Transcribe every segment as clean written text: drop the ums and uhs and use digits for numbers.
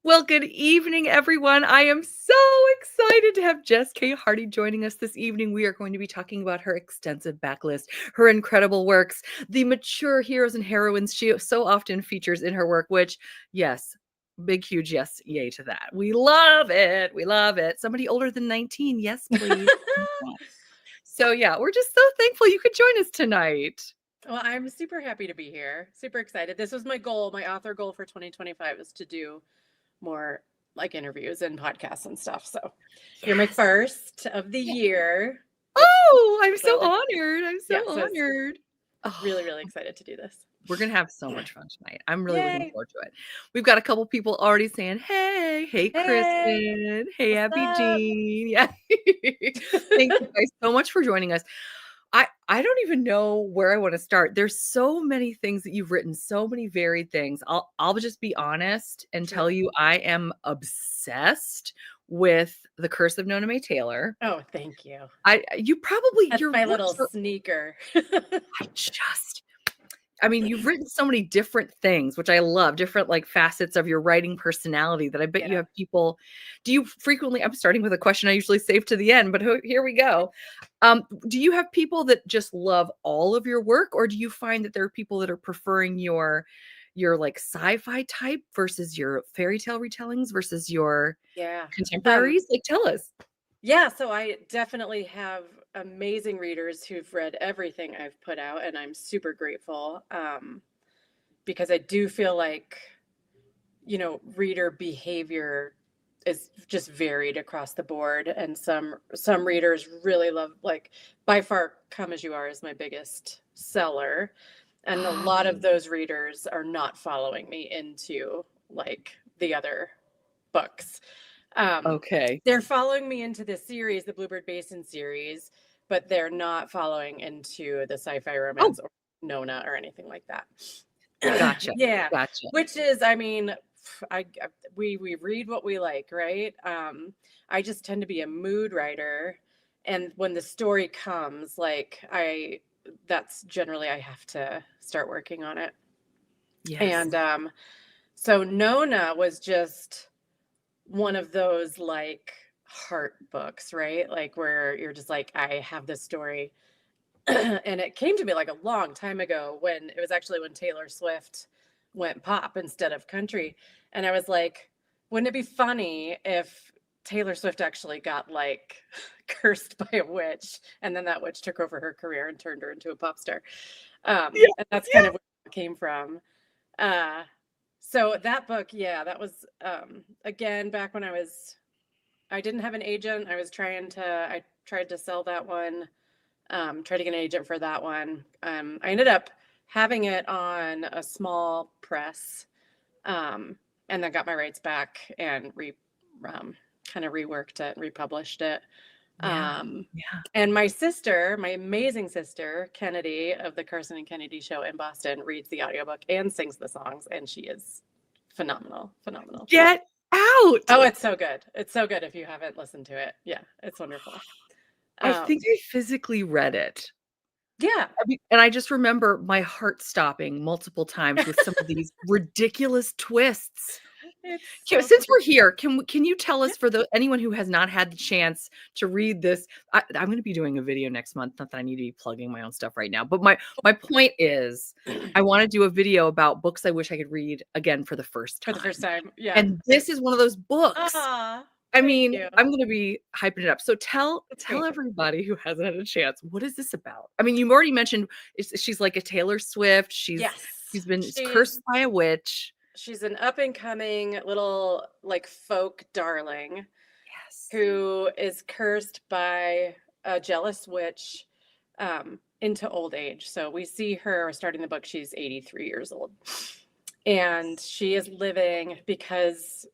Well, good evening, everyone. I am so excited to have Jess K. Hardyi joining us this evening. We are going to be talking about her extensive backlist, her incredible works, the mature heroes and heroines she so often features in her work, which, yes, big, huge yes, yay to that. We love it. We love it. Somebody older than 19, yes, please. So, yeah, we're just so thankful you could join us tonight. Well, I'm super happy to be here. Super excited. This was my goal. My author goal for 2025 is to do more like interviews and podcasts and stuff. So you're my Yes. first of the year, which Oh, I'm so thrilled to, honored. I'm so yeah, so it's honored. really, Oh, really excited to do this. we're gonna have so much fun tonight. I'm really looking Yay. forward to it. We've got a couple people already saying, "Hey, hey, Hey, Kristen. Hey, what's Abby up? Jean." Yeah. Thank you guys so much for joining us. I don't even know where I want to start. There's so many things that you've written, so many varied things. I'll just be honest and Sure. tell you I am obsessed with The Curse of Nona May Taylor. Oh, thank you. You probably That's your my works little are sneaker. I just I mean, you've written so many different things, which I love, different like facets of your writing personality that I bet you Yeah. have people. Do you frequently, I'm starting with a question I usually save to the end, but here we go. Do you have people that just love all of your work, or do you find that there are people that are preferring your like sci-fi type versus your fairy tale retellings versus your Yeah. Um, contemporaries? Like, tell us. Yeah, so I definitely have amazing readers who've read everything I've put out, and I'm super grateful because I do feel like, reader behavior is just varied across the board, and some readers really love like by far Come As You Are is my biggest seller, and a lot of those readers are not following me into like the other books. Um, Okay. they're following me into this series, the Bluebird Basin series, but they're not following into the sci-fi Oh, romance or Nona or anything like that. gotcha. Yeah, Gotcha. which is, I mean, we read what we like, right? I just tend to be a mood writer, and when the story comes, like that's generally I have to start working on it. Yes. And so Nona was just one of those like heart books, right? Like where you're just like, I have this story. And it came to me like a long time ago when it was actually when Taylor Swift went pop instead of country. And I was like, wouldn't it be funny if Taylor Swift actually got like cursed by a witch and then that witch took over her career and turned her into a pop star? Yeah. And that's kind Yeah. of where it came from. Uh, so that book, yeah, that was again back when I didn't have an agent. I tried to sell that one, tried to get an agent for that one. I ended up having it on a small press, um, and then got my rights back and um, kind of reworked it, republished it. Yeah. Um, Yeah. and my sister, my amazing sister, Kennedy of the Carson and Kennedy show in Boston, reads the audiobook and sings the songs, and she is phenomenal, phenomenal. Get out. Oh, it's so good. It's so good if you haven't listened to it. Yeah, it's wonderful. I think Um, I physically read it. yeah. I mean, and I just remember my heart stopping multiple times with some of these ridiculous twists. It's so Since we're good. here, can you tell Yeah. us for anyone who has not had the chance to read this? I'm gonna be doing a video next month. Not that I need to be plugging my own stuff right now, but my point is, I want to do a video about books I wish I could read again for the first For the first time. time. Yeah. And this is one of those books. Ah, I thank mean, you. I'm gonna be hyping it up. So That's tell great. everybody who hasn't had a chance, what is this about? I mean, you've already mentioned she's like a Taylor Swift. Yes. She's been She's cursed by a witch. she's an up and coming little like folk darling Yes. who is cursed by a jealous witch into old age. So we see her starting the book, she's 83 years old. And she is living because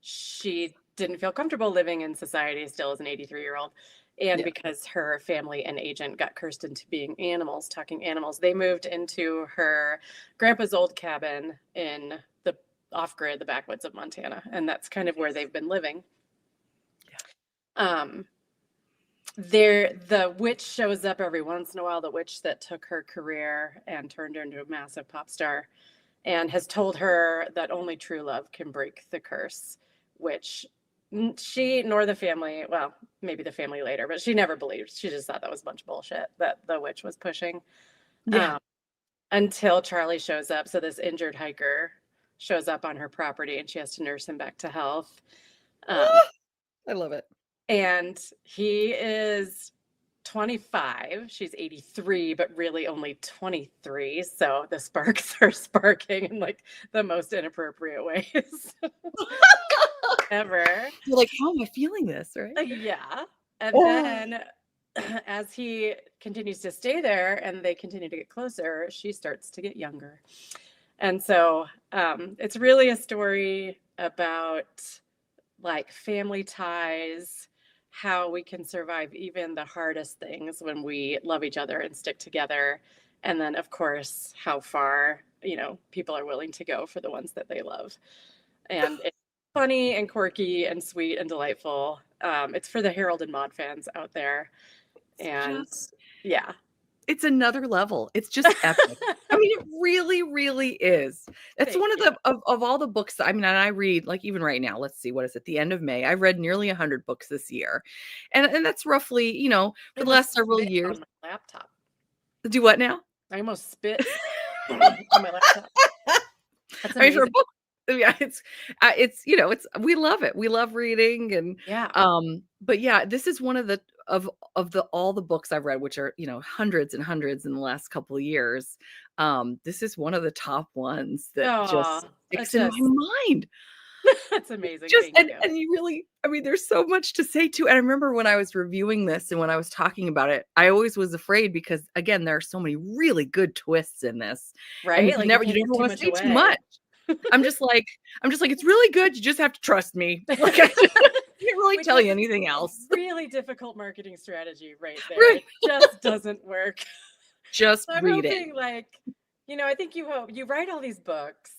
she didn't feel comfortable living in society still as an 83-year-old. And Yeah. because her family and agent got cursed into being animals, talking animals, they moved into her grandpa's old cabin in the off grid, the backwoods of Montana. And that's kind of where they've been living. Yeah. Um, the witch shows up every once in a while, the witch that took her career and turned her into a massive pop star. and has told her that only true love can break the curse, which she nor the family, well, maybe the family later, but she never believed. She just thought that was a bunch of bullshit that the witch was pushing. Yeah. Um, until Charlie shows up. So this injured hiker shows up on her property and she has to nurse him back to health. Um, I love it. and he is 25. She's 83, but really only 23. So the sparks are sparking in like the most inappropriate ways ever. You're like, how am I feeling this, right? Yeah. And Oh, then as he continues to stay there and they continue to get closer, she starts to get younger. And so it's really a story about like family ties, how we can survive even the hardest things when we love each other and stick together. And then, of course, how far, people are willing to go for the ones that they love. And it's funny and quirky and sweet and delightful. It's for the Harold and Maude fans out there. it's And just yeah. it's another level. It's just epic. I mean, it really, really is. That's Thank one of you. the of all the books. I mean, and I read like even right now. Let's see, what is it? The end of May. I've read nearly 100 books this year, and that's roughly I for the almost last several spit years. on my laptop. Do what now? I almost spit on my laptop. That's I mean, for a amazing. book, yeah, it's we love it. We love reading and Yeah. but yeah, this is one of the of the all the books I've read, which are, hundreds and hundreds in the last couple of years. This is one of the top ones that Oh, just it sticks in my just mind. that's amazing. Just Thank you. and you really I mean, there's so much to say too. And I remember when I was reviewing this and when I was talking about it, I always was afraid because again, there are so many really good twists in this. And Right? Like you can't never give too want to much say too away. much. I'm just like, "It's really good, you just have to trust me." Like, I just can't really Which tell is you anything a else. really difficult marketing strategy right there. Right. It just doesn't work. Just So I'm read it. hoping like, I think you write all these books,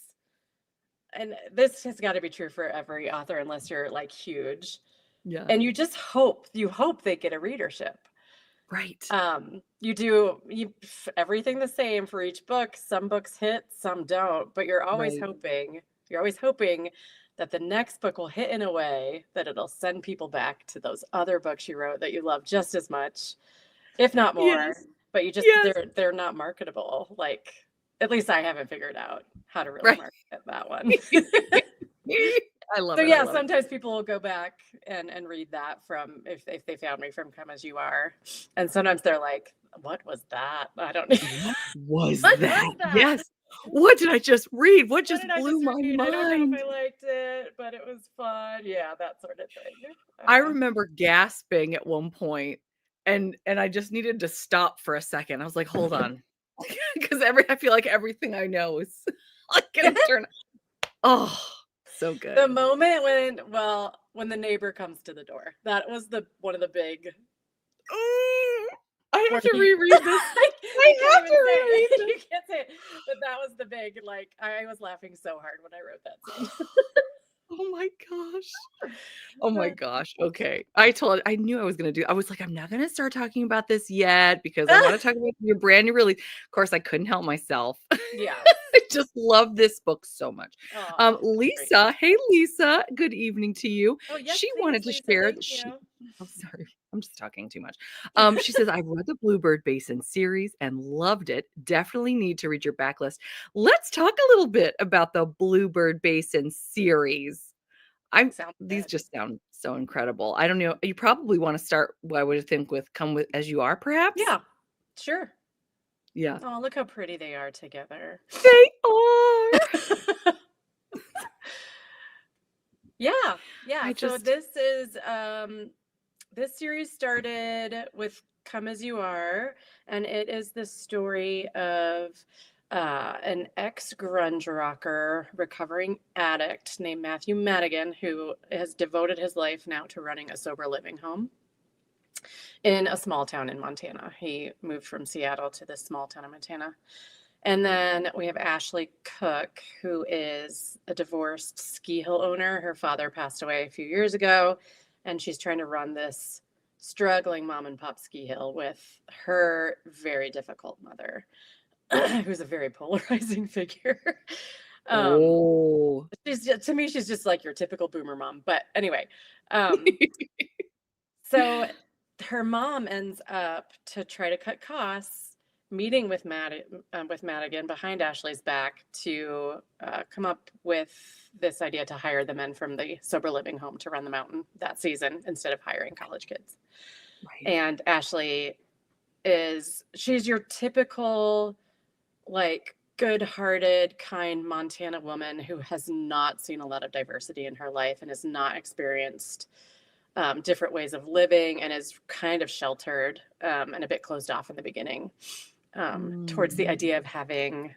and this has got to be true for every author unless you're like huge. Yeah. And you hope they get a readership. Right. You do everything the same for each book. Some books hit, some don't, but Right. you're always hoping that the next book will hit in a way that it'll send people back to those other books you wrote that you love just as much, if not more. Yes. But you just Yes. they're not marketable. Like at least I haven't figured out how to really Right. market that one. I love So it, I yeah, love it. sometimes people will go back and read that from if they found me from Come As You Are, and sometimes they're like, "What was that? I don't know. What was What that? was that? Yes. What did I just read? What What just did I blew just my read? I don't know if mind? I liked it, but it was fun." Yeah, that sort of thing. I Uh, remember gasping at one point, and I just needed to stop for a second. I was like, "Hold on," because I feel like everything I know is like gonna turn. Oh, so the good. moment when the neighbor comes to the door, that was the one of the big Mm, I have where to he reread this. I I can't have even to say reread it. this. You can't say it. But that was the big, like, I was laughing so hard when I wrote that scene. Oh my gosh. Oh my gosh. Okay. I knew I was gonna do I was like, "I'm not gonna start talking about this yet because I wanna talk about your brand new release." Of course, I couldn't help myself. Yes. I just love this book so much. Oh, great. Lisa, hey, Lisa, good evening to you. Oh, yes, She wanted please, to Lisa. share that Thank she you. oh, sorry. I'm just talking too much. She says, "I read the Bluebird Basin series and loved it. Definitely need to read your backlist." Let's talk a little bit about the Bluebird Basin series. I'm Sounds these good. just sound so incredible. I don't know. You probably wanna start, I would think, with Come With As You Are, perhaps? Yeah, sure. Yeah. Oh, look how pretty they are together. They are. Yeah, yeah. I So just this series started with Come As You Are, and it is the story of an ex-grunge rocker, recovering addict named Matthew Madigan, who has devoted his life now to running a sober living home in a small town in Montana. He moved from Seattle to this small town in Montana. And then we have Ashley Cook, who is a divorced ski hill owner. Her father passed away a few years ago, and she's trying to run this struggling mom and pop ski hill with her very difficult mother, who's a very polarizing figure. Um, Oh. to me, she's just like your typical boomer mom. But anyway, um, so her mom ends up to try to cut costs, meeting with Madigan behind Ashley's back to come up with this idea to hire the men from the sober living home to run the mountain that season instead of hiring college kids. Right. And Ashley she's your typical like good-hearted, kind Montana woman who has not seen a lot of diversity in her life and has not experienced different ways of living and is kind of sheltered and a bit closed off in the beginning towards the Mm. idea of having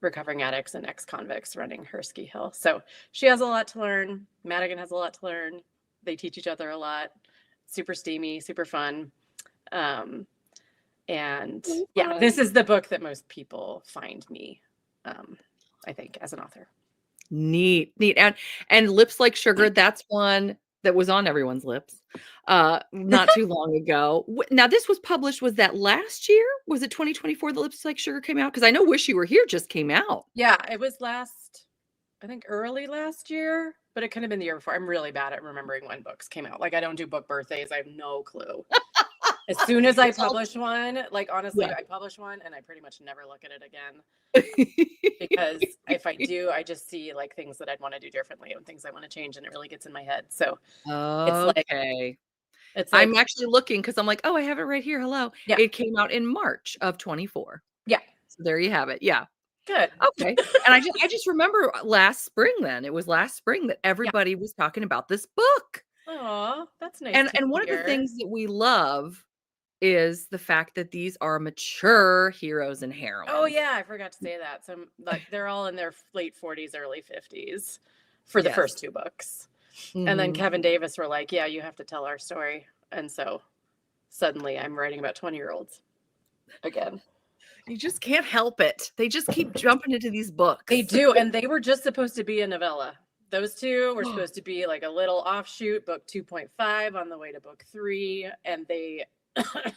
recovering addicts and ex-convicts running her ski hill. So she has a lot to learn. Madigan has a lot to learn. They teach each other a lot. Super steamy, super fun. Um, and So yeah, fun. this is the book that most people find me, I think, as an author. Neat, neat. And Lips Like Sugar, that's one that was on everyone's lips, not too long ago. Now this was published, was that last year? Was it 2024 that Lips Like Sugar came out? Because I know Wish You Were Here just came out. Yeah, it was I think early last year, but it could have been the year before. I'm really bad at remembering when books came out. Like I don't do book birthdays. I have no clue. As soon as I It's all publish one, like honestly, yeah. I publish one and I pretty much never look at it again. Because if I do, I just see like things that I'd want to do differently and things I want to change, and it really gets in my head. So it's like Okay. it's I'm like actually looking because 'cause I'm like, "Oh, I have it right here, hello." yeah, It came out in March of 24. yeah, So there you have it, yeah. good. Okay, and I just remember last spring then, it was last spring that Yeah. everybody was talking about this book. Oh, that's nice And to one of the hear. things that we love is the fact that these are mature heroes and Oh heroines. yeah, I forgot to say that. So like they're all in their late 40s, early 50s for the first Yes. two books. And then Mhm. Kevin Davis were like, "Yeah, you have to tell our story." And so suddenly I'm writing about 20-year-olds again. You just can't help it. They just keep jumping into these They books. do, and they were just supposed to be a novella. Those two were supposed to be like a little offshoot, book 2.5 on the way to book 3, and they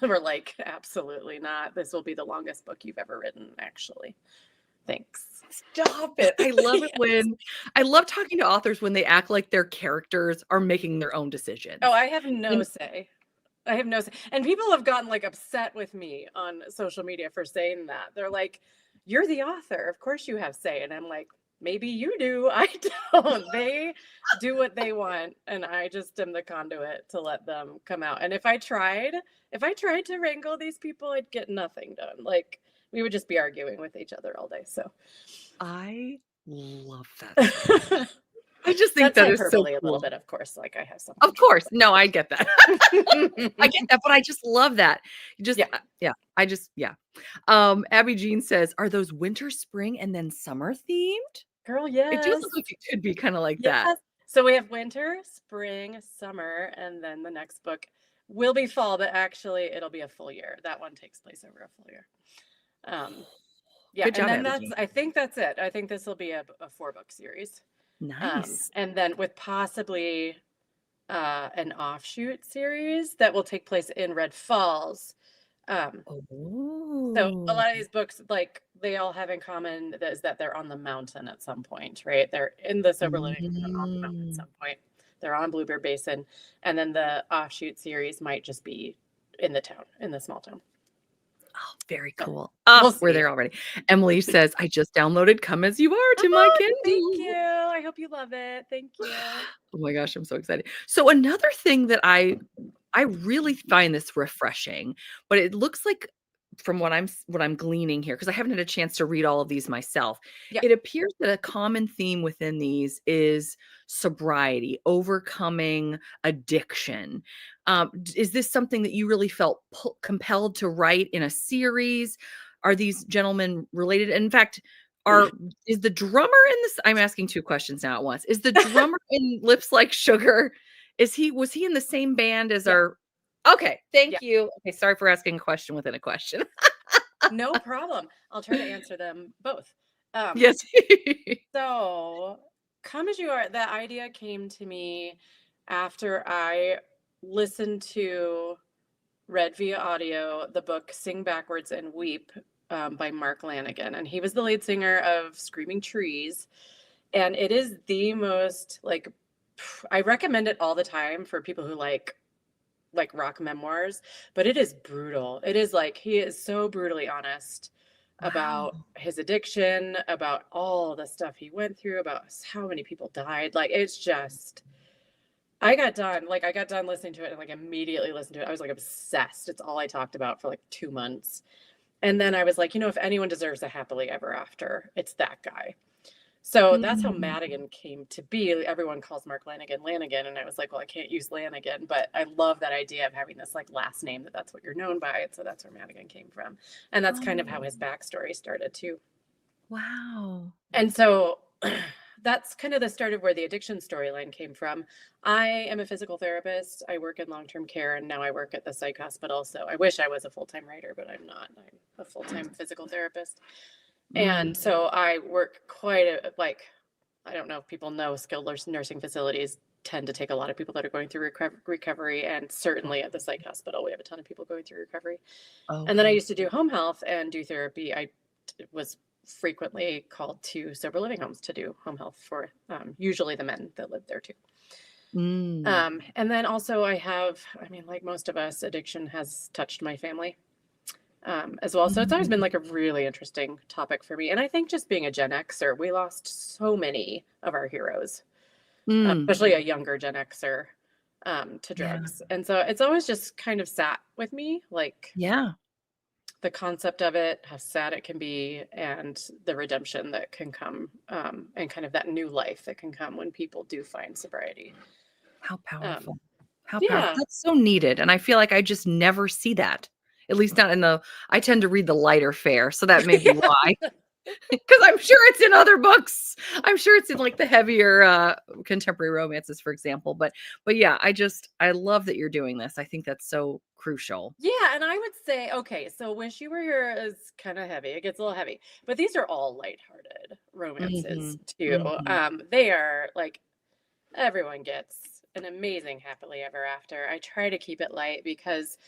were like, "Absolutely not. This will be the longest book you've ever written, actually. Thanks." Stop it. I love it Yes. when I love talking to authors when they act like their characters are making their own Oh, decisions. I have no And say. I have no say. And people have gotten like upset with me on social media for saying that. They're like, "You're the author. Of course you have say." And I'm like, "Maybe you do. I don't." They do what they want, and I just am the conduit to let them come out. And if I tried to wrangle these people, I'd get nothing done. Like we would just be arguing with each other all day. So I love that so much. I just think that's that is so hyperbole a little cool. bit, of course. Like I have some Of control. course. No, I get that. I get that, but I just love that. Just Yeah. yeah, I just yeah. Abby Jean says, "Are those winter, spring, and then summer themed?" Girl, It does yes. look like it could be kinda like that. Yes. So we have winter, spring, summer, and then the next book will be fall, but actually it'll be a full year. That one takes place over a full year. Um, yeah, Good and job, then Abby Jean. I think that's it. I think this will be a 4 book series. Nice. And then with possibly an offshoot series that will take place in Red Falls. Um, so a Oh. lot of these books, like they all have in common is that they're on the mountain at some point, right? They're in the sober living home and on the mountain at Mm. some point. They're on Bluebird Basin, and then the offshoot series might just be in the town, in the small town. Oh, very So cool. we'll We're see. there already. Emily says, "I just downloaded Come As You Are to my Oh, thank you. Kindle." I hope you love it. Thank you. Oh my gosh, I'm so excited. So another thing that I really find this refreshing, but it looks like from what I'm gleaning here, because I haven't had a chance to read all of these myself, Yeah. it appears that a common theme within these is sobriety, overcoming addiction. Is this something that you really felt compelled to write in a series? Are these gentlemen related? In fact, are is the drummer in this? I'm asking two questions now at once. Is the drummer in Lips Like Sugar? Was he in the same band as Yeah. our Okay, Yeah. thank you. Okay, sorry for asking a question within a question. No problem. I'll try to answer them both. Um, Yes. So, Come As You Are, the idea came to me after I listened to, read via audio, the book Sing Backwards and Weep by Mark Lanigan, and he was the lead singer of Screaming Trees. And it is the most like, I recommend it all the time for people who like rock memoirs, but it is brutal. It is like he is so brutally honest Wow. about his addiction, about all the stuff he went through, about how many people died. Like it's just I got done listening to it and like immediately listened to it. I was like obsessed. It's all I talked about for like 2 months. And then I was like, if anyone deserves a happily ever after, it's that guy. So that's how Mm. Madigan came to be. Everyone calls Mark Lanigan Lanigan, and I was like, well, I can't use Lanigan, but I love that idea of having this like last name that's what you're known by. So that's where Madigan came from, and that's kind of how Oh, his backstory started too. wow. And so that's kind of the start of where the addiction storyline came from. I am a physical therapist. I work in long-term care, and now I work at the psych hospital. So I wish I was a full-time writer, but I'm not. I'm a full-time physical therapist. And Mm. so I work quite a like I don't know if people know skilled nursing facilities tend to take a lot of people that are going through recovery, and certainly at the psych hospital we have a ton of people going through recovery. And then I Okay. used to do home health and do therapy. I was frequently called to sober living homes to do home health for usually the men that lived there too. Mm. And then also I mean, like most of us, addiction has touched my family as well. So it's always been Mhm. like a really interesting topic for me. And I think just being a Gen Xer, we lost so many of our heroes, Mm. especially a younger Gen Xer, to Yeah. drugs. And so it's always just kind of sat with me, like Yeah. the concept of it, how sad it can be, and the redemption that can come, and kind of that new life that can come when people do find sobriety. How Um, powerful. How powerful. yeah. That's so needed, and I feel like I just never see that. At least not in the I tend to read the lighter fare, so that may be Yeah. why. Because I'm sure it's in other books. I'm sure it's in, like, the heavier, contemporary romances, for example, but yeah, I love that you're doing this. I think that's so crucial. Yeah, and I would say, okay, so Wish You Were Here is kind of heavy. It gets a little heavy, but these are all lighthearted romances Mhm. too. Mhm. They are like everyone gets an amazing happily ever after. I try to keep it light because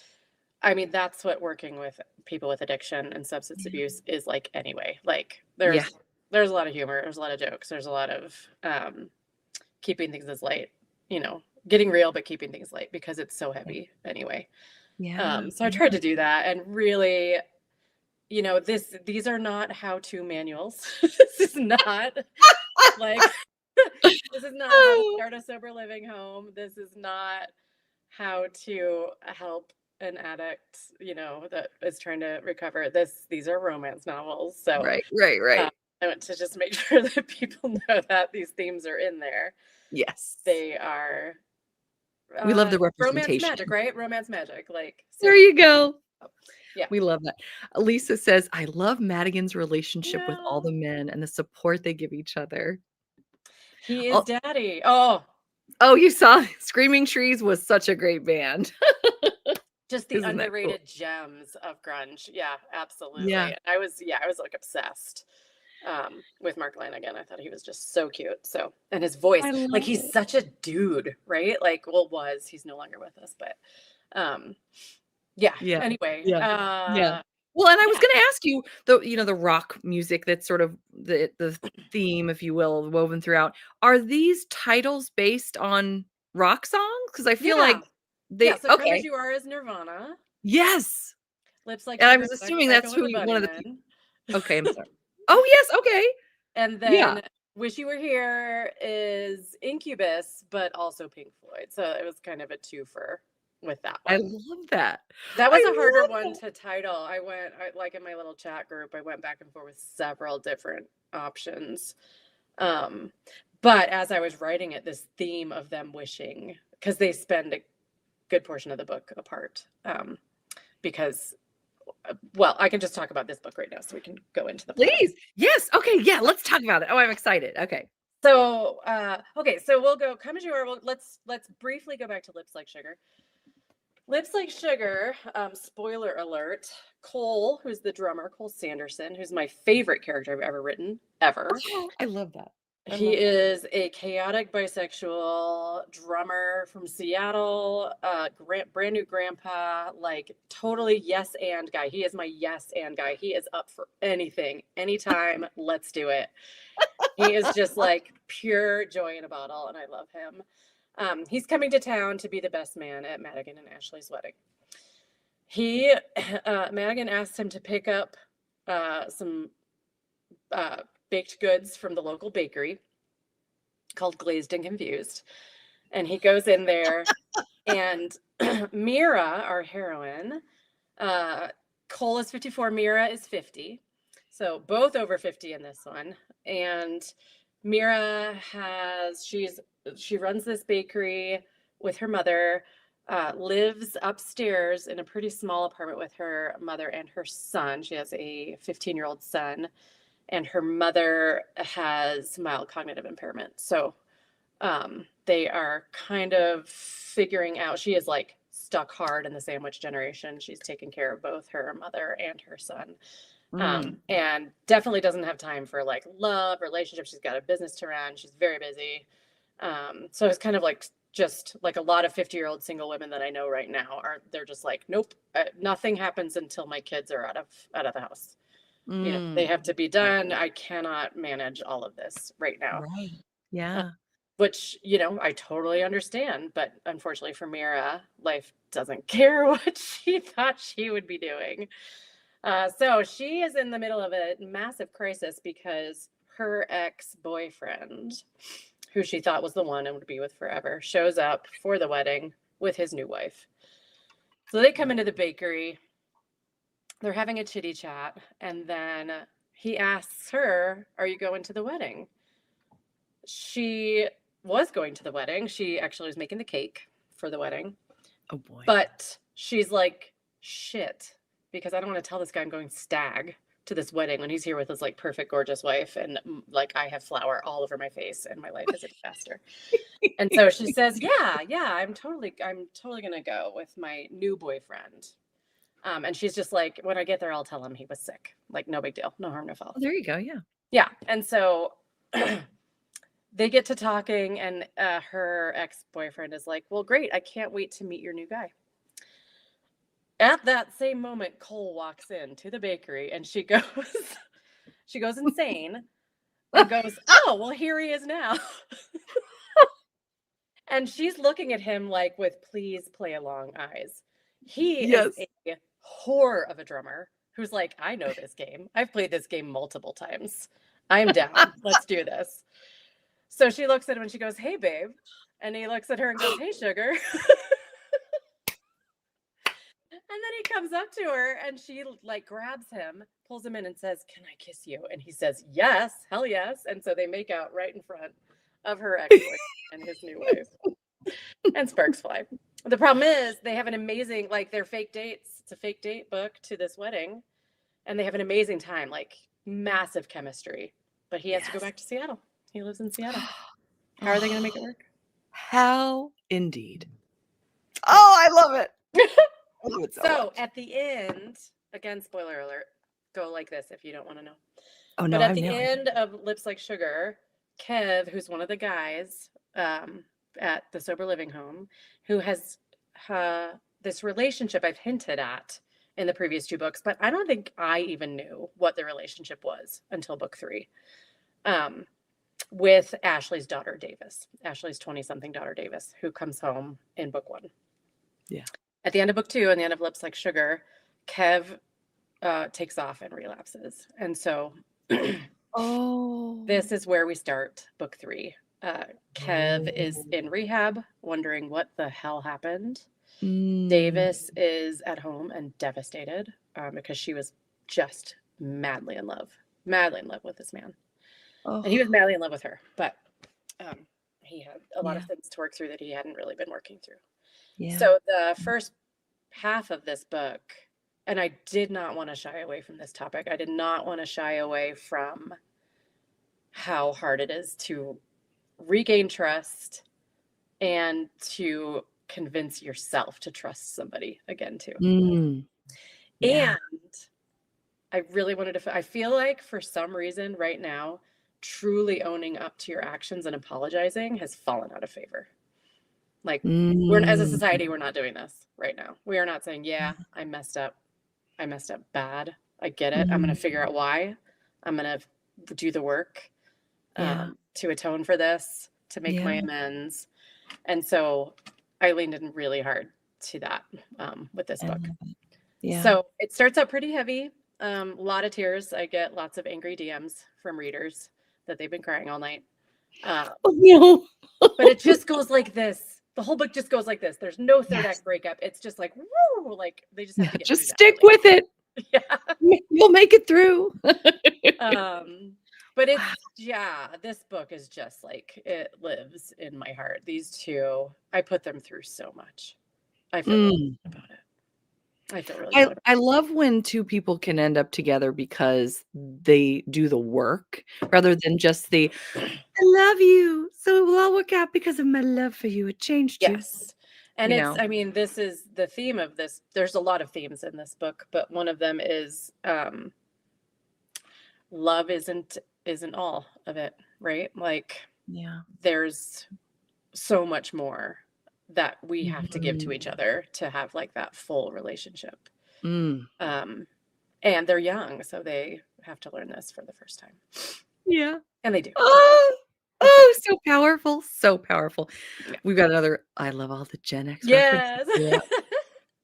I mean that's what working with people with addiction and substance Yeah. abuse is like anyway. Like Yeah. there's a lot of humor, there's a lot of jokes, there's a lot of keeping things as light, getting real but keeping things light because it's so heavy anyway. Yeah. So I tried to do that and really, these are not how-to manuals. This is not like this is not how to Oh. start a sober living home. This is not how to help an addict, that is trying to recover. These are romance novels. So Right, right, uh, right. I want to just make sure that people know that these themes are in there. Yes. They are We love the romance representation. magic, right? Romance magic. Like There so you go. yeah. We love that. Lisa says, "I love Madigan's relationship with all No. the men and the support they give each other." He is Oh, daddy. Oh, oh, you saw Screaming Trees was such a great band. just the Isn't that cool? underrated gems of grunge. Yeah, Yeah. absolutely. I was like obsessed with Mark Lanigan. I thought he was just so cute. So, and his voice, I like love he's it. such a dude, right? Like, well, was he's no longer with us, but um, yeah. Yeah. Anyway, Yeah. Yeah. Well, and I was yeah, gonna ask you the rock music that's sort of the theme, if you will, woven throughout. Are these titles based on rock songs? Because I feel yeah, like yeah. they So, "Come as okay. You Are" is Nirvana. Yes. "Lips Like And I Sugar" was is assuming Echo that's and who the one of the people. Bunnymen. Okay, I'm sorry. Oh, yes, okay. And Yeah. then "Wish You Were Here" is Incubus, but also Pink Floyd. So it was kind of a twofer with that I one. love that. That was I a harder love one that. to title. Like in my little chat group, I went back and forth with several different options. Um, but as I was writing it, this theme of them wishing, because they spend a good portion of the book apart. Because, well, I can just talk about this book right now so we can go into the plot. Please. Yes, okay, yeah, let's talk about it. Oh, I'm excited. Okay. So, okay, so we'll go "Come as You Are." Well, let's briefly go back to "Lips Like Sugar." "Lips Like Sugar," spoiler alert, Cole, who's the drummer, Cole Sanderson, who's my favorite character I've ever written, ever. Oh, I love that. He is a chaotic bisexual drummer from Seattle, brand new grandpa, like totally yes and guy. He is my yes and guy. He is up for anything, anytime. Let's do it. He is just like pure joy in a bottle, and I love him. He's coming to town to be the best man at Madigan and Ashley's wedding. Madigan asked him to pick up some baked goods from the local bakery called Glazed and Confused. And he goes in there, and Mira, our heroine, Cole is 54, Mira is 50. So both over 50 in this one. And Mira she runs this bakery with her mother, lives upstairs in a pretty small apartment with her mother and her son. She has a 15-year-old son, and her mother has mild cognitive impairment. So they are kind of figuring out, she is like stuck hard in the sandwich generation. She's taking care of both her mother and her son. And definitely doesn't have time for like love, relationships. She's got a business to run. She's very busy. So it's kind of like just like a lot of 50-year-old single women that I know right now they're just like, nope, nothing happens until my kids are out of the house. You know, they have to be done. I cannot manage all of this right now. Right. Yeah. Which, you know, I totally understand. But unfortunately for Mira, life doesn't care what she thought she would be doing. So she is in the middle of a massive crisis because her ex-boyfriend, who she thought was the one and would be with forever, shows up for the wedding with his new wife. So they come into the bakery. They're having a chitty chat, and then he asks her, "Are you going to the wedding?" She was going to the wedding. She actually was making the cake for the wedding. Oh boy. But she's like, shit, because I don't want to tell this guy I'm going stag to this wedding when he's here with his like perfect, gorgeous wife, and like I have flour all over my face and my life is a disaster. And so she says, yeah, I'm totally gonna go with my new boyfriend. And she's just like, when I get there, I'll tell him he was sick. Like, no big deal, no harm, no foul. Oh, there you go. Yeah. Yeah. And so they get to talking, and her ex-boyfriend is like, well, great, I can't wait to meet your new guy. At that same moment, Cole walks into the bakery, and she goes insane and goes, oh, well, here he is now. And she's looking at him like with please play along eyes. He is a whore of a drummer who's like, I know this game. I've played this game multiple times. I'm down. Let's do this. So she looks at him and she goes, hey, babe. And he looks at her and goes, hey, sugar. And then he comes up to her and she like grabs him, pulls him in and says, can I kiss you? And he says, yes, hell yes. And so they make out right in front of her ex-boyfriend and his new wife. And sparks fly. The problem is they have an amazing, like they're fake dates. It's a fake date book to this wedding. And they have an amazing time, like massive chemistry. But he has to go back to Seattle. He lives in Seattle. How are they going to make it work? How indeed. Oh, I love it. I love it so at the end, again, spoiler alert, go like this if you don't want to know. Oh, no, but at the end of Lips Like Sugar, Kev, who's one of the guys at the sober living home, who has this relationship I've hinted at in the previous two books, but I don't think I even knew what the relationship was until book 3. With Ashley's daughter, Davis. Ashley's 20-something daughter, Davis, who comes home in book 1. Yeah. At the end of book 2 and the end of Lips Like Sugar, Kev takes off and relapses. And so this is where we start book 3. Kev is in rehab, wondering what the hell happened. Davis is at home and devastated because she was just madly in love with this man. And he was madly in love with her, but he had a lot of things to work through that he hadn't really been working through. Yeah. So the first half of this book, and I did not want to shy away from this topic. I did not want to shy away from how hard it is to regain trust and to convince yourself to trust somebody again too. And I really wanted to, I feel like for some reason right now, truly owning up to your actions and apologizing has fallen out of favor. Like, as a Mm. society, we're not doing this right now. We are not saying, yeah, I messed up. I messed up bad. I get it. I'm going to Mm. figure out why. I'm going to do the work Yeah. to atone for this, to make my Yeah. amends. And so I leaned in really hard to that with this I book. love it. Yeah. So it starts out pretty heavy. A lot of tears. I get lots of angry DMs from readers that they've been crying all night. Oh, no. But it just goes like this. The whole book just goes like this. There's no third Yes. act breakup. It's just like, woo, like they just have Yeah. to get through Just that stick really. with it. Yeah. You'll make it through. But Wow. this book is just like, it lives in my heart. These two, I put them through so much. I feel really Mm. good about it. I feel really good about I love when two people can end up together because they do the work rather than just the it. "I love you, so it will all work out because of my love for you. It changed you." Yes. And You know? I mean, this is the theme of this. There's a lot of themes in this book, but one of them is love isn't all of it, right? Like Yeah. there's so much more that we have to give to each Mhm. other to have like that full relationship. Mm. Um, and they're young, so they have to learn this for the first time. Yeah. And they do. Oh, It's so oh, good. so powerful, so powerful. Yeah. We've got another I love all the Gen X references. Yes. Yeah.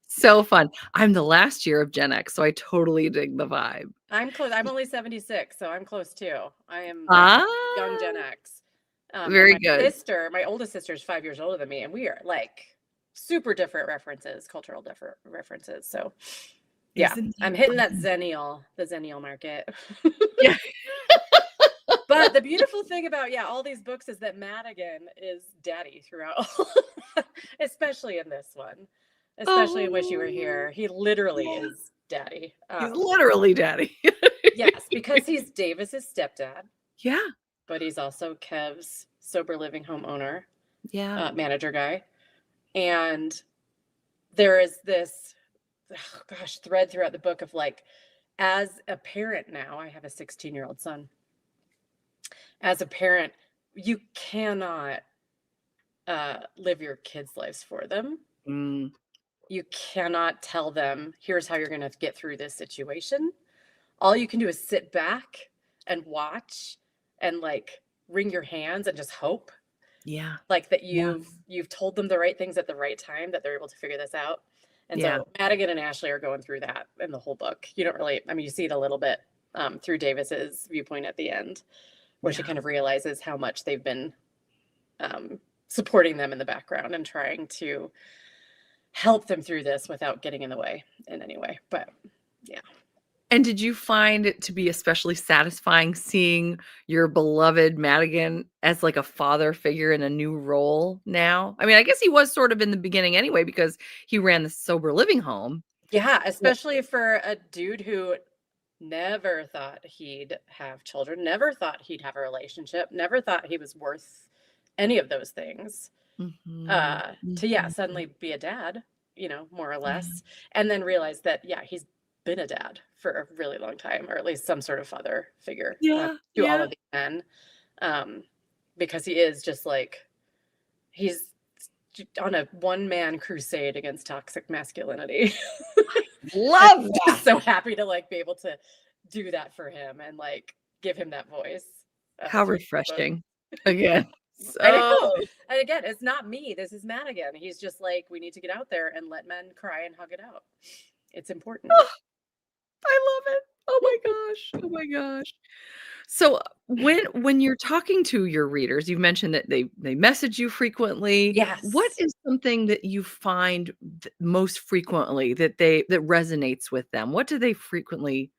So fun. I'm the last year of Gen X, so I totally dig the vibe. I'm close. I'm only 76, so I'm close too. I am like Ah, young Gen X. And very good. my oldest sister is 5 years older than me, and we are like super different references, cultural different references. So yeah, Isn't I'm that hitting that fun? the zennial market. Yeah. But the beautiful thing about all these books is that Madigan is daddy throughout, especially in this one, especially in Wish You Were Oh, Here. He literally yeah. is daddy. He's literally daddy. Yes, because he's Davis's stepdad, Yeah. but he's also Kev's sober living homeowner, Yeah. manager guy. And there is this, oh gosh, thread throughout the book of like, as a parent now, I have a 16-year-old son. As a parent, you cannot live your kids' lives for them. Mm. You cannot tell them, here's how you're going to get through this situation. All you can do is sit back and watch and like wring your hands and just hope Yeah. like that Yeah. you've told them the right things at the right time, that they're able to figure this out. And Yeah. so Madigan and Ashley are going through that in the whole book. You don't really, I mean, you see it a little bit through Davis's viewpoint at the end, where she Yeah. kind of realizes how much they've been supporting them in the background and trying to help them through this without getting in the way in any way. But yeah. And did you find it to be especially satisfying seeing your beloved Madigan as, like, a father figure in a new role now? I mean, I guess he was sort of in the beginning anyway because he ran the sober living home. Yeah, But especially for a dude who never thought he'd have children, never thought he'd have a relationship, never thought he was worth any of those things. Mhm, To mhm. suddenly be a dad, more or Yeah. less, and then realize that he's been a dad for a really long time, or at least some sort of father figure Yeah, to all yeah. of these men, um, because he is just like he's on a one man crusade against toxic masculinity. Love Just that. so happy to like be able to do that for him and like give him that voice How through the book. refreshing. Again, I so know. And again, it's not me. This is Madigan. He's just like, we need to get out there and let men cry and hug it out. It's important. I love it. Oh my gosh. Oh my gosh. So, when you're talking to your readers, you've mentioned that they message you frequently. What Yes. is something that you find most frequently that resonates with them? What do they frequently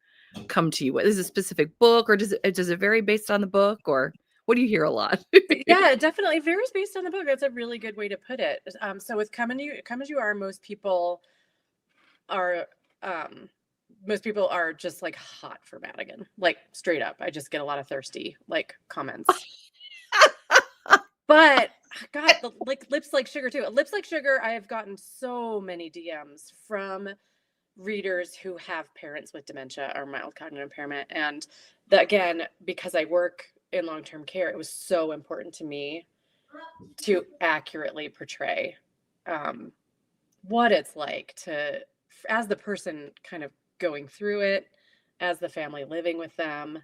come to you with? Is it a specific book, or does it vary based on the book, or what do you hear a lot? Yeah, it definitely varies based on the book. That's a really good way to put it. So with Come As You Are, are um most people are just like hot for Madigan. Like straight up. I just get a lot of thirsty like comments. But God, like Lips Like Sugar too. Lips Like Sugar, I have gotten so many DMs from readers who have parents with dementia or mild cognitive impairment. And again, because I work in long-term care, it was so important to me to accurately portray what it's like to, as the person kind of going through it, as the family living with them.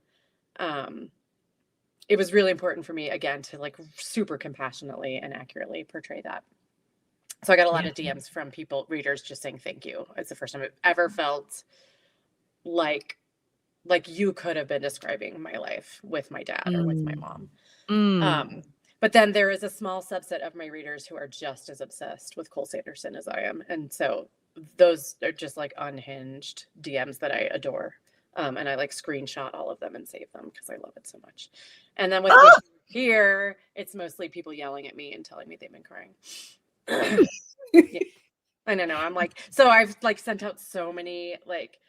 It was really important for me, again, to like super compassionately and accurately portray that. So I got a lot of DMs from people, readers, just saying thank you. It's the first time I've ever felt like you could have been describing my life with my dad or with my mom. But then there is a small subset of my readers who are just as obsessed with Cole Sanderson as I am. And so those are just like unhinged DMs that I adore. And I like screenshot all of them and save them because I love it so much. And then with here, it's mostly people yelling at me and telling me they've been crying. Yeah. I don't know. I'm like, so I've like sent out so many like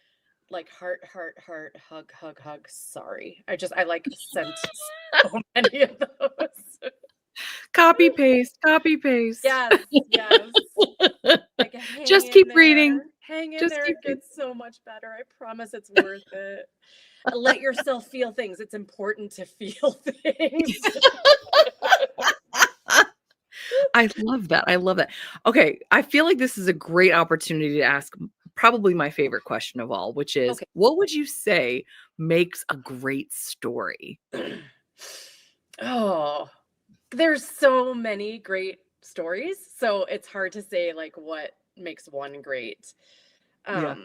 heart, hug. Sorry. I like sent so many of those. Copy paste. Yes. Like, Just keep reading. Hang in there. It gets so much better. I promise it's worth it. Let yourself feel things. It's important to feel things. I love that. Okay. I feel like this is a great opportunity to ask probably my favorite question of all, which is, what would you say makes a great story? Oh, there's so many great stories. So it's hard to say like what makes one great. I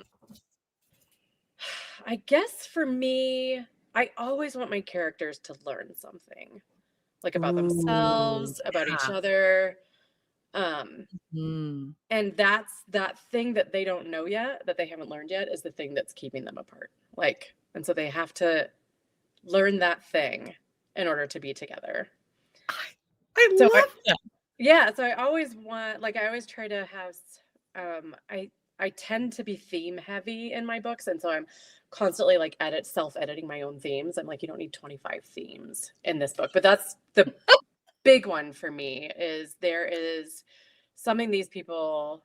guess for me, I always want my characters to learn something, like about themselves, about each other. And that's that thing that they don't know yet, that they haven't learned yet, is the thing that's keeping them apart. Like, and so they have to learn that thing in order to be together. I love that. Yeah. So I always want, like, I always try to have, I tend to be theme heavy in my books. And so I'm constantly like self-editing my own themes. I'm like, you don't need 25 themes in this book, but that's the big one for me. Is there is something these people,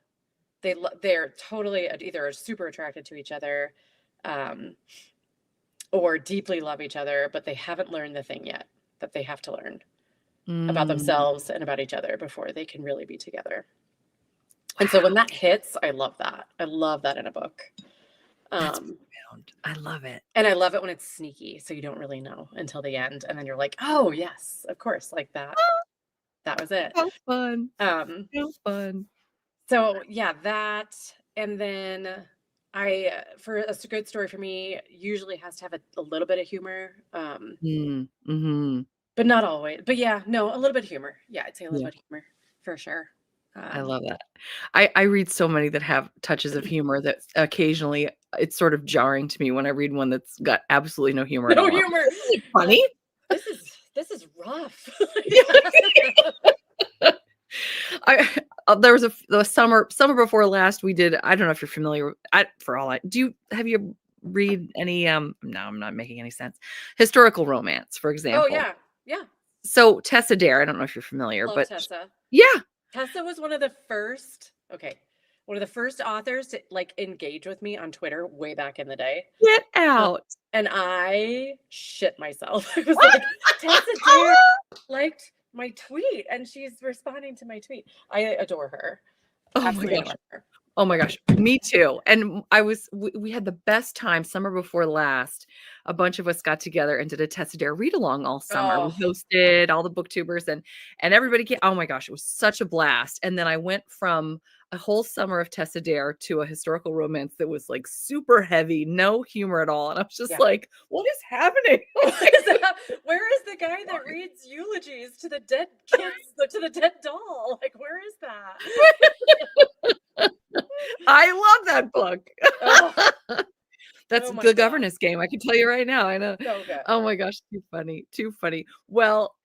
they're totally either super attracted to each other, or deeply love each other, but they haven't learned the thing yet that they have to learn about themselves and about each other before they can really be together. And so when that hits, I love that. I love that in a book. That's profound. I love it. And I love it when it's sneaky, so you don't really know until the end. And then you're like, oh, yes, of course, like that. That was it. How fun. So fun. So, yeah, that. And then for a good story for me, usually has to have a little bit of humor. But not always. But yeah, no, a little bit of humor. Yeah, I'd say a little bit of humor for sure. I love that. I read so many that have touches of humor that occasionally it's sort of jarring to me when I read one that's got absolutely no humor. No humor. Like, funny. This is rough. There was the summer before last we did. I don't know if you're familiar. Have you read any? No, I'm not making any sense. Historical romance, for example. Oh yeah. So Tessa Dare, I don't know if you're familiar, Love but Tessa. Yeah. Tessa was one of the first authors to like engage with me on Twitter way back in the day. Get out. And I shit myself. I was like, Tessa Dare liked my tweet and she's responding to my tweet. I adore her. Oh my gosh. Me too. And we had the best time summer before last. A bunch of us got together and did a Tessa Dare read along all summer. We hosted all the booktubers and everybody came. Oh my gosh, it was such a blast. And then I went from a whole summer of Tessa Dare to a historical romance that was like super heavy, no humor at all. And I was just like, what is happening? Where is the guy that reads eulogies to the dead kids, to the dead doll? Like, where is that? I love that book. That's the governess game. I can tell you right now. I know. So good. Oh my gosh, too funny. Well,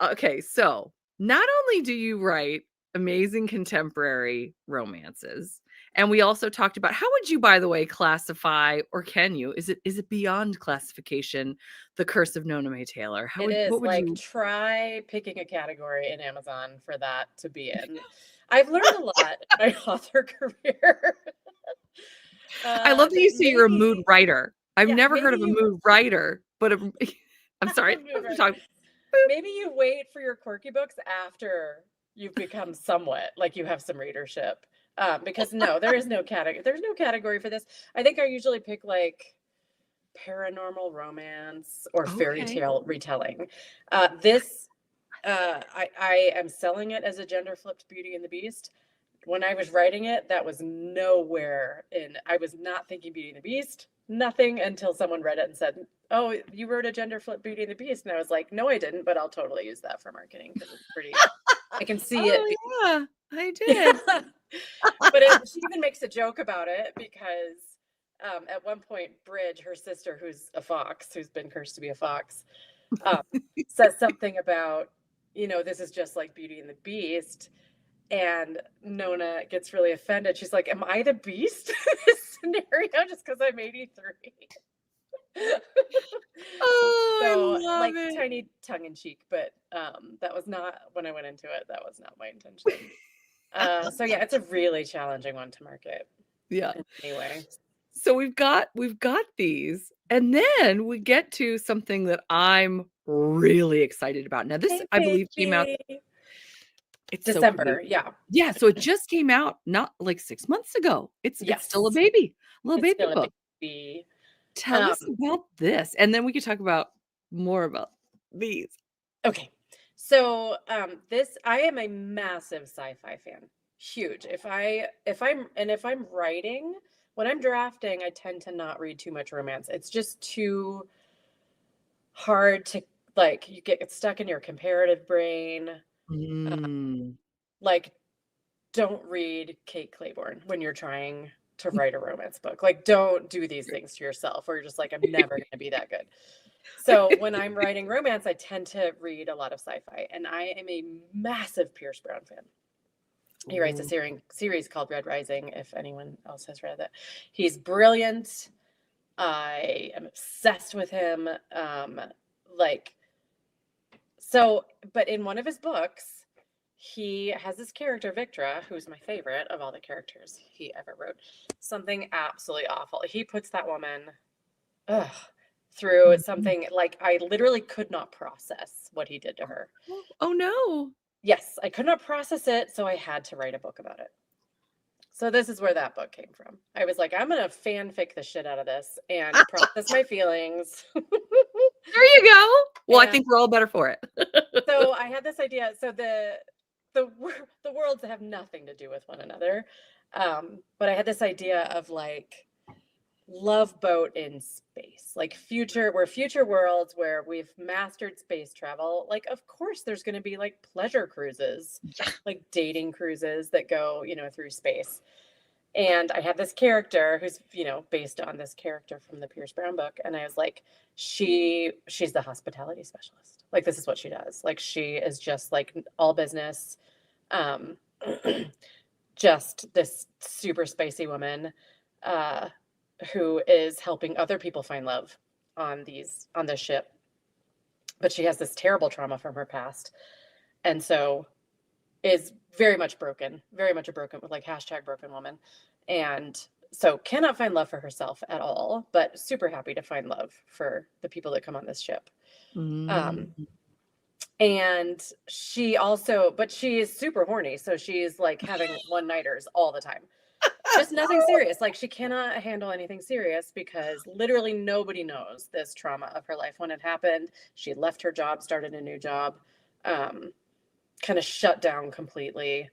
okay, so not only do you write amazing contemporary romances, and we also talked about, how would you, by the way, classify, or can you? Is it beyond classification, The Curse of Nona May Taylor? What would you try picking a category in Amazon for that to be in? I've learned a lot in my author career. I love that you say you're a mood writer. I've never heard of a mood writer, but I'm sorry. Move right. Sorry. Maybe you wait for your quirky books after you've become somewhat like you have some readership. Because no, there is no category. There's no category for this. I think I usually pick like paranormal romance or fairy Okay. tale retelling. I am selling it as a gender flipped Beauty and the Beast. When I was writing it, that was nowhere in. I was not thinking Beauty and the Beast. Nothing until someone read it and said, "Oh, you wrote a gender flip Beauty and the Beast," and I was like, "No, I didn't, but I'll totally use that for marketing because it's pretty." I can see it. Oh, yeah, I did. But she even makes a joke about it because at one point, Bridge, her sister, who's a fox, who's been cursed to be a fox, um, says something about, this is just like Beauty and the Beast. And Nona gets really offended. She's like, "Am I the beast in this scenario just because I'm 83?" Oh, I So, love like, it. tiny tongue in cheek, but that was not when I went into it. That was not my intention. So yeah, it's a really challenging one to market Yeah. anyway. So we've got these, and then we get to something that I'm really excited about. Now this, Hey, I believe, came out. baby. It's so December, crazy. yeah. Yeah, so it just came out not like 6 months ago. It's still a Yes, baby, little it's baby still a book. baby. Tell Um, us about this, and then we could talk about more about these. Okay. So, this I am a massive sci-fi fan. Huge. If I'm writing, when I'm drafting, I tend to not read too much romance. It's just too hard to like you get stuck in your comparative brain. Uh, Mm. like don't read Kate Claiborne when you're trying to write a romance book. Like don't do these things to yourself where you're just like I'm never going to be that good. So when I'm writing romance, I tend to read a lot of sci-fi, and I am a massive Pierce Brown fan. He writes a Ooh. series called Red Rising, if anyone else has read that. He's brilliant. I am obsessed with him. Like so, but in one of his books, he has this character, Victra, who's my favorite of all the characters he ever wrote. Something absolutely awful. He puts that woman ugh, through Mhm. something like I literally could not process what he did to her. Oh, no. Yes, I could not process it, so I had to write a book about it. So this is where that book came from. I was like, I'm gonna fanfic the shit out of this and process my feelings. There you go. Well, I And think we're all better for it. so I had this idea. So the worlds have nothing to do with one another. But I had this idea of like love boat in space, like future worlds where we've mastered space travel. Like of course there's going to be like pleasure cruises, Yeah. like dating cruises that go through space. And I had this character who's based on this character from the Pierce Brown book, and I was like, she's the hospitality specialist. Like this is what she does. Like she is just like all business. um just this super spicy woman uh who is helping other people find love on this ship. But she has this terrible trauma from her past. And so is very much a broken, like hashtag broken woman. And so cannot find love for herself at all, but super happy to find love for the people that come on this ship. Um, Mm. and but she is super horny. So she's like having one nighters all the time. Just nothing serious. Like she cannot handle anything serious because literally nobody knows this trauma of her life. When it happened, she left her job, started a new job, um, kind of shut down completely,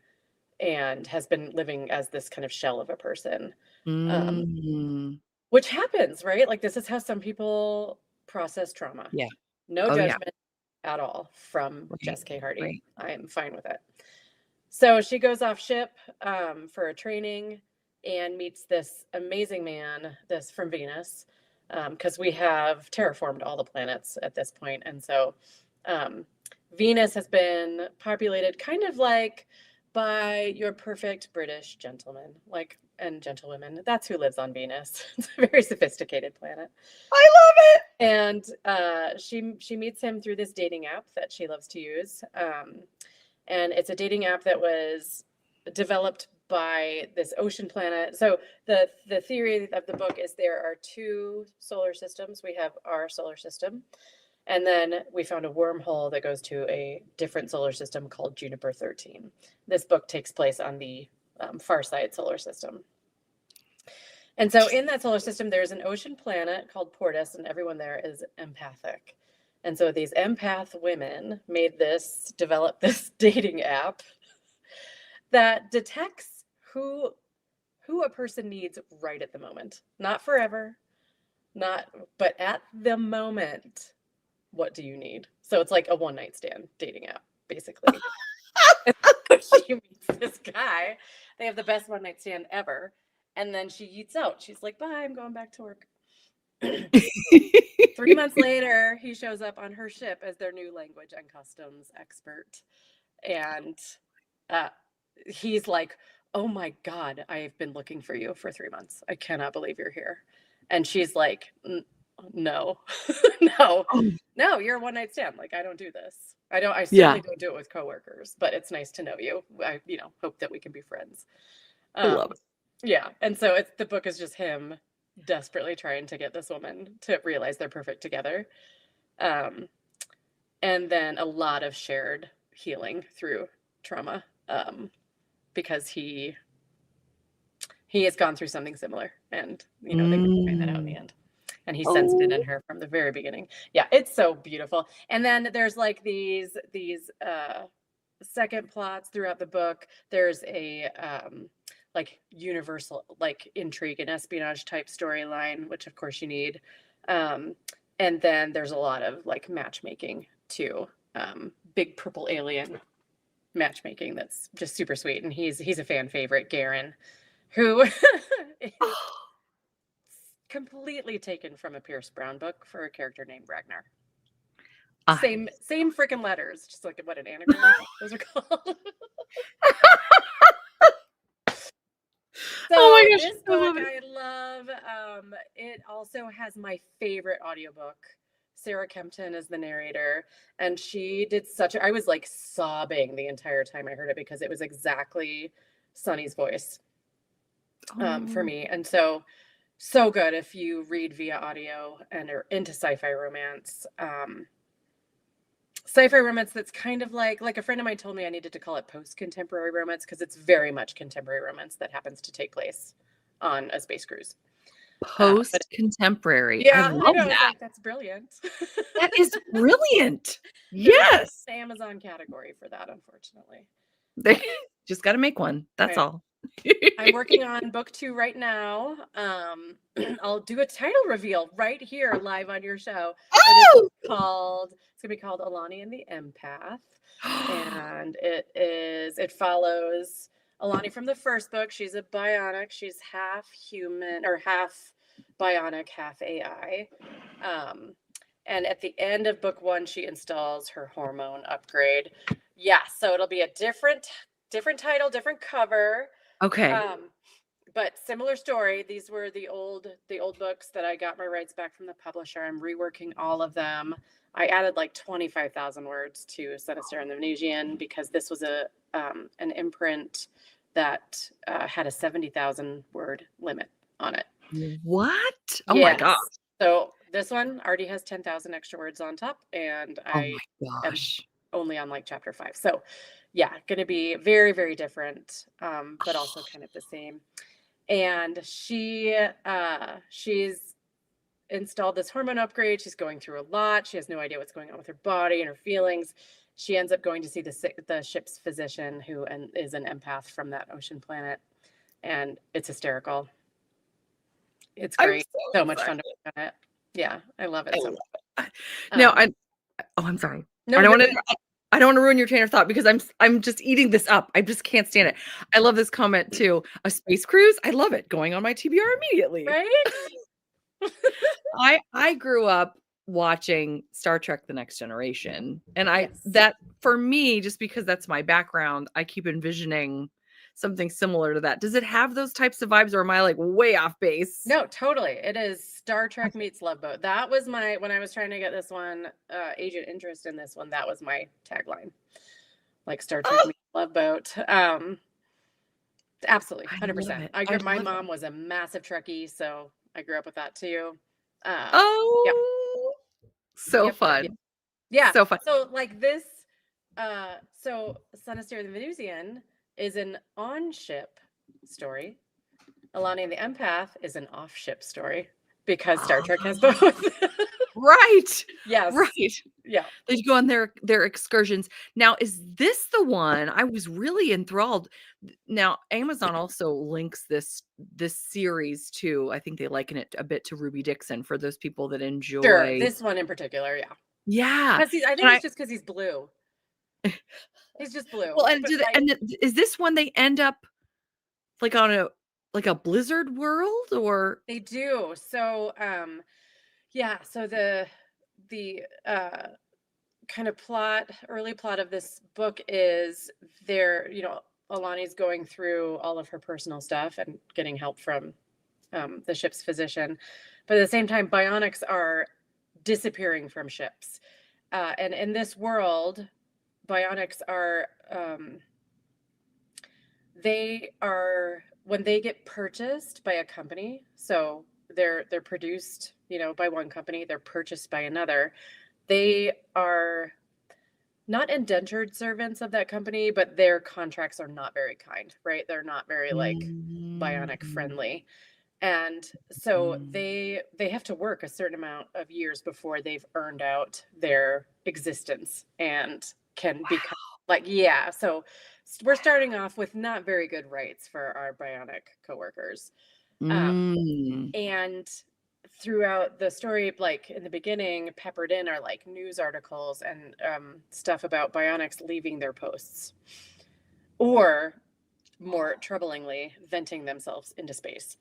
and has been living as this kind of shell of a person. Um, Mm. which happens, right? Like this is how some people process trauma. Yeah. No Oh, yeah. judgment at all from Right. Jess K. Hardyi. Right. I am fine with it. So she goes off ship for a training and meets this amazing man, this from Venus, because we have terraformed all the planets at this point. And so um, Venus has been populated kind of like by your perfect British gentleman, like and gentlewomen. That's who lives on Venus. It's a very sophisticated planet. I love it. And she meets him through this dating app that she loves to use. And it's a dating app that was developed by this ocean planet. So the theory of the book is there are two solar systems. We have our solar system, And then we found a wormhole that goes to a different solar system called Juniper 13. This book takes place on the far side solar system. And so in that solar system, there's an ocean planet called Portus, and everyone there is empathic. And so these empath women developed this dating app that detects who a person needs right at the moment. Not forever, but at the moment, what do you need? So it's like a one-night stand dating app, basically. She meets this guy. They have the best one-night stand ever. And then she yeets out. She's like, bye, I'm going back to work. 3 months later, he shows up on her ship as their new language and customs expert. And he's like, oh my God, I've been looking for you for 3 months. I cannot believe you're here. And she's like, no, no, you're a one night stand. Like, I don't do this. I certainly don't do it with coworkers, but it's nice to know you. I, hope that we can be friends. I love it. Yeah. And so the book is just him desperately trying to get this woman to realize they're perfect together. And then a lot of shared healing through trauma, because he has gone through something similar, and they find that out in the end, and he sensed it in her from the very beginning. Yeah, it's so beautiful. And then there's like these second plots throughout the book. There's a like universal like intrigue and espionage type storyline, which of course you need. And then there's a lot of like matchmaking too. Big purple alien matchmaking that's just super sweet, and he's a fan favorite, Garen, who is completely taken from a Pierce Brown book for a character named Ragnar. Same freaking letters, just like what an anagram those are called. So oh my gosh, this book I love. It also has my favorite audiobook. Sarah Kempton is the narrator, and she did I was like sobbing the entire time I heard it, because it was exactly Sunny's voice for me. And so good if you read via audio and are into sci-fi romance. Sci-fi romance that's kind of like a friend of mine told me I needed to call it post-contemporary romance, because it's very much contemporary romance that happens to take place on a space cruise. Post-contemporary. Yeah, I love that. Like, that's brilliant. That is brilliant. Yes. The Amazon category for that, unfortunately. They just got to make one. That's all. I'm working on book 2 right now. I'll do a title reveal right here live on your show. Oh! It's going to be called Alani and the Empath. And it follows Alani from the first book. She's a bionic. She's half human, or half bionic, half AI. And at the end of book 1, she installs her hormone upgrade. Yeah, so it'll be a different title, different cover. Okay. But similar story. These were the old books that I got my rights back from the publisher. I'm reworking all of them. I added like 25,000 words to Sinister and the Venusian, because this was an imprint that had a 70,000 word limit on it. What? Oh my gosh. So this one already has 10,000 extra words on top, and I am only on like chapter 5. So yeah, going to be very, very different, but also kind of the same. And she's installed this hormone upgrade. She's going through a lot. She has no idea what's going on with her body and her feelings. She ends up going to see the ship's physician, who is an empath from that ocean planet. And it's hysterical. It's great. So much fun to work on it. Yeah, I love it so much. No, I'm sorry. No, I don't want to ruin your train of thought, because I'm just eating this up. I just can't stand it. I love this comment too. A space cruise? I love it. Going on my TBR immediately. Right? I grew up watching Star Trek: The Next Generation, and that for me, just because that's my background, I keep envisioning something similar to that. Does it have those types of vibes, or am I like way off base? No, totally. It is Star Trek meets Love Boat. That was when I was trying to get this one agent interest in this one, that was my tagline. Like Star Trek meets Love Boat. Absolutely, 100%. My mom was a massive Trekkie, so I grew up with that too. Yeah. So Yep, yep, yep. fun. Yeah. So fun. So like this, so Sinister the Venusian is an on-ship story. Alani and the Empath is an off-ship story because Star Trek has both. Right. Yes. Right. Yeah. They go on their excursions. Now, is this the one? I was really enthralled. Now, Amazon also links this series to, I think they liken it a bit to Ruby Dixon for those people that Sure. enjoy. This one in particular, yeah. Yeah. Because I think And it's just because he's blue. He's just blue. well, and But do they, like, and is this one they end up like on a blizzard world or? they do. So, yeah. So the kind of early plot of this book is Alani's going through all of her personal stuff and getting help from the ship's physician, but at the same time, bionics are disappearing from ships, and in this world, bionics are they are when they get purchased by a company, so they're produced, by one company, they're purchased by another. They are not indentured servants of that company, but their contracts are not very kind, right? They're not very like bionic Mm. friendly. And so Mm. they have to work a certain amount of years before they've earned out their existence and can become like, yeah. So we're starting off with not very good rights for our bionic coworkers. Mm. And throughout the story, like in the beginning, peppered in are like news articles and stuff about bionics leaving their posts, or more troublingly, venting themselves into space.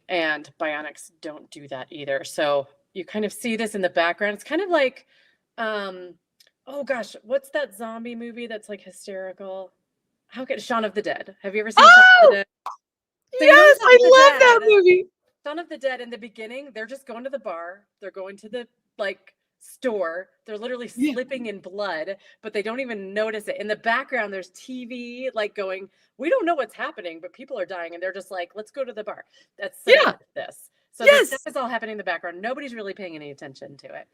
And bionics don't do that either. So you kind of see this in the background. It's kind of like, oh gosh, what's that zombie movie that's like hysterical? How could Shaun of the Dead? Have you ever seen Shaun of the Oh, Dead? So you know yes, Shaun I of the love that Dead. movie. Shaun of the Dead in the beginning, they're just going to the bar. They're going to the like store. They're literally Yeah. slipping in blood, but they don't even notice it. In the background, there's TV like going, we don't know what's happening, but people are dying. And they're just like, let's go to the bar. That's similar Yeah. to this. So this stuff Yes. is all happening in the background. Nobody's really paying any attention to it.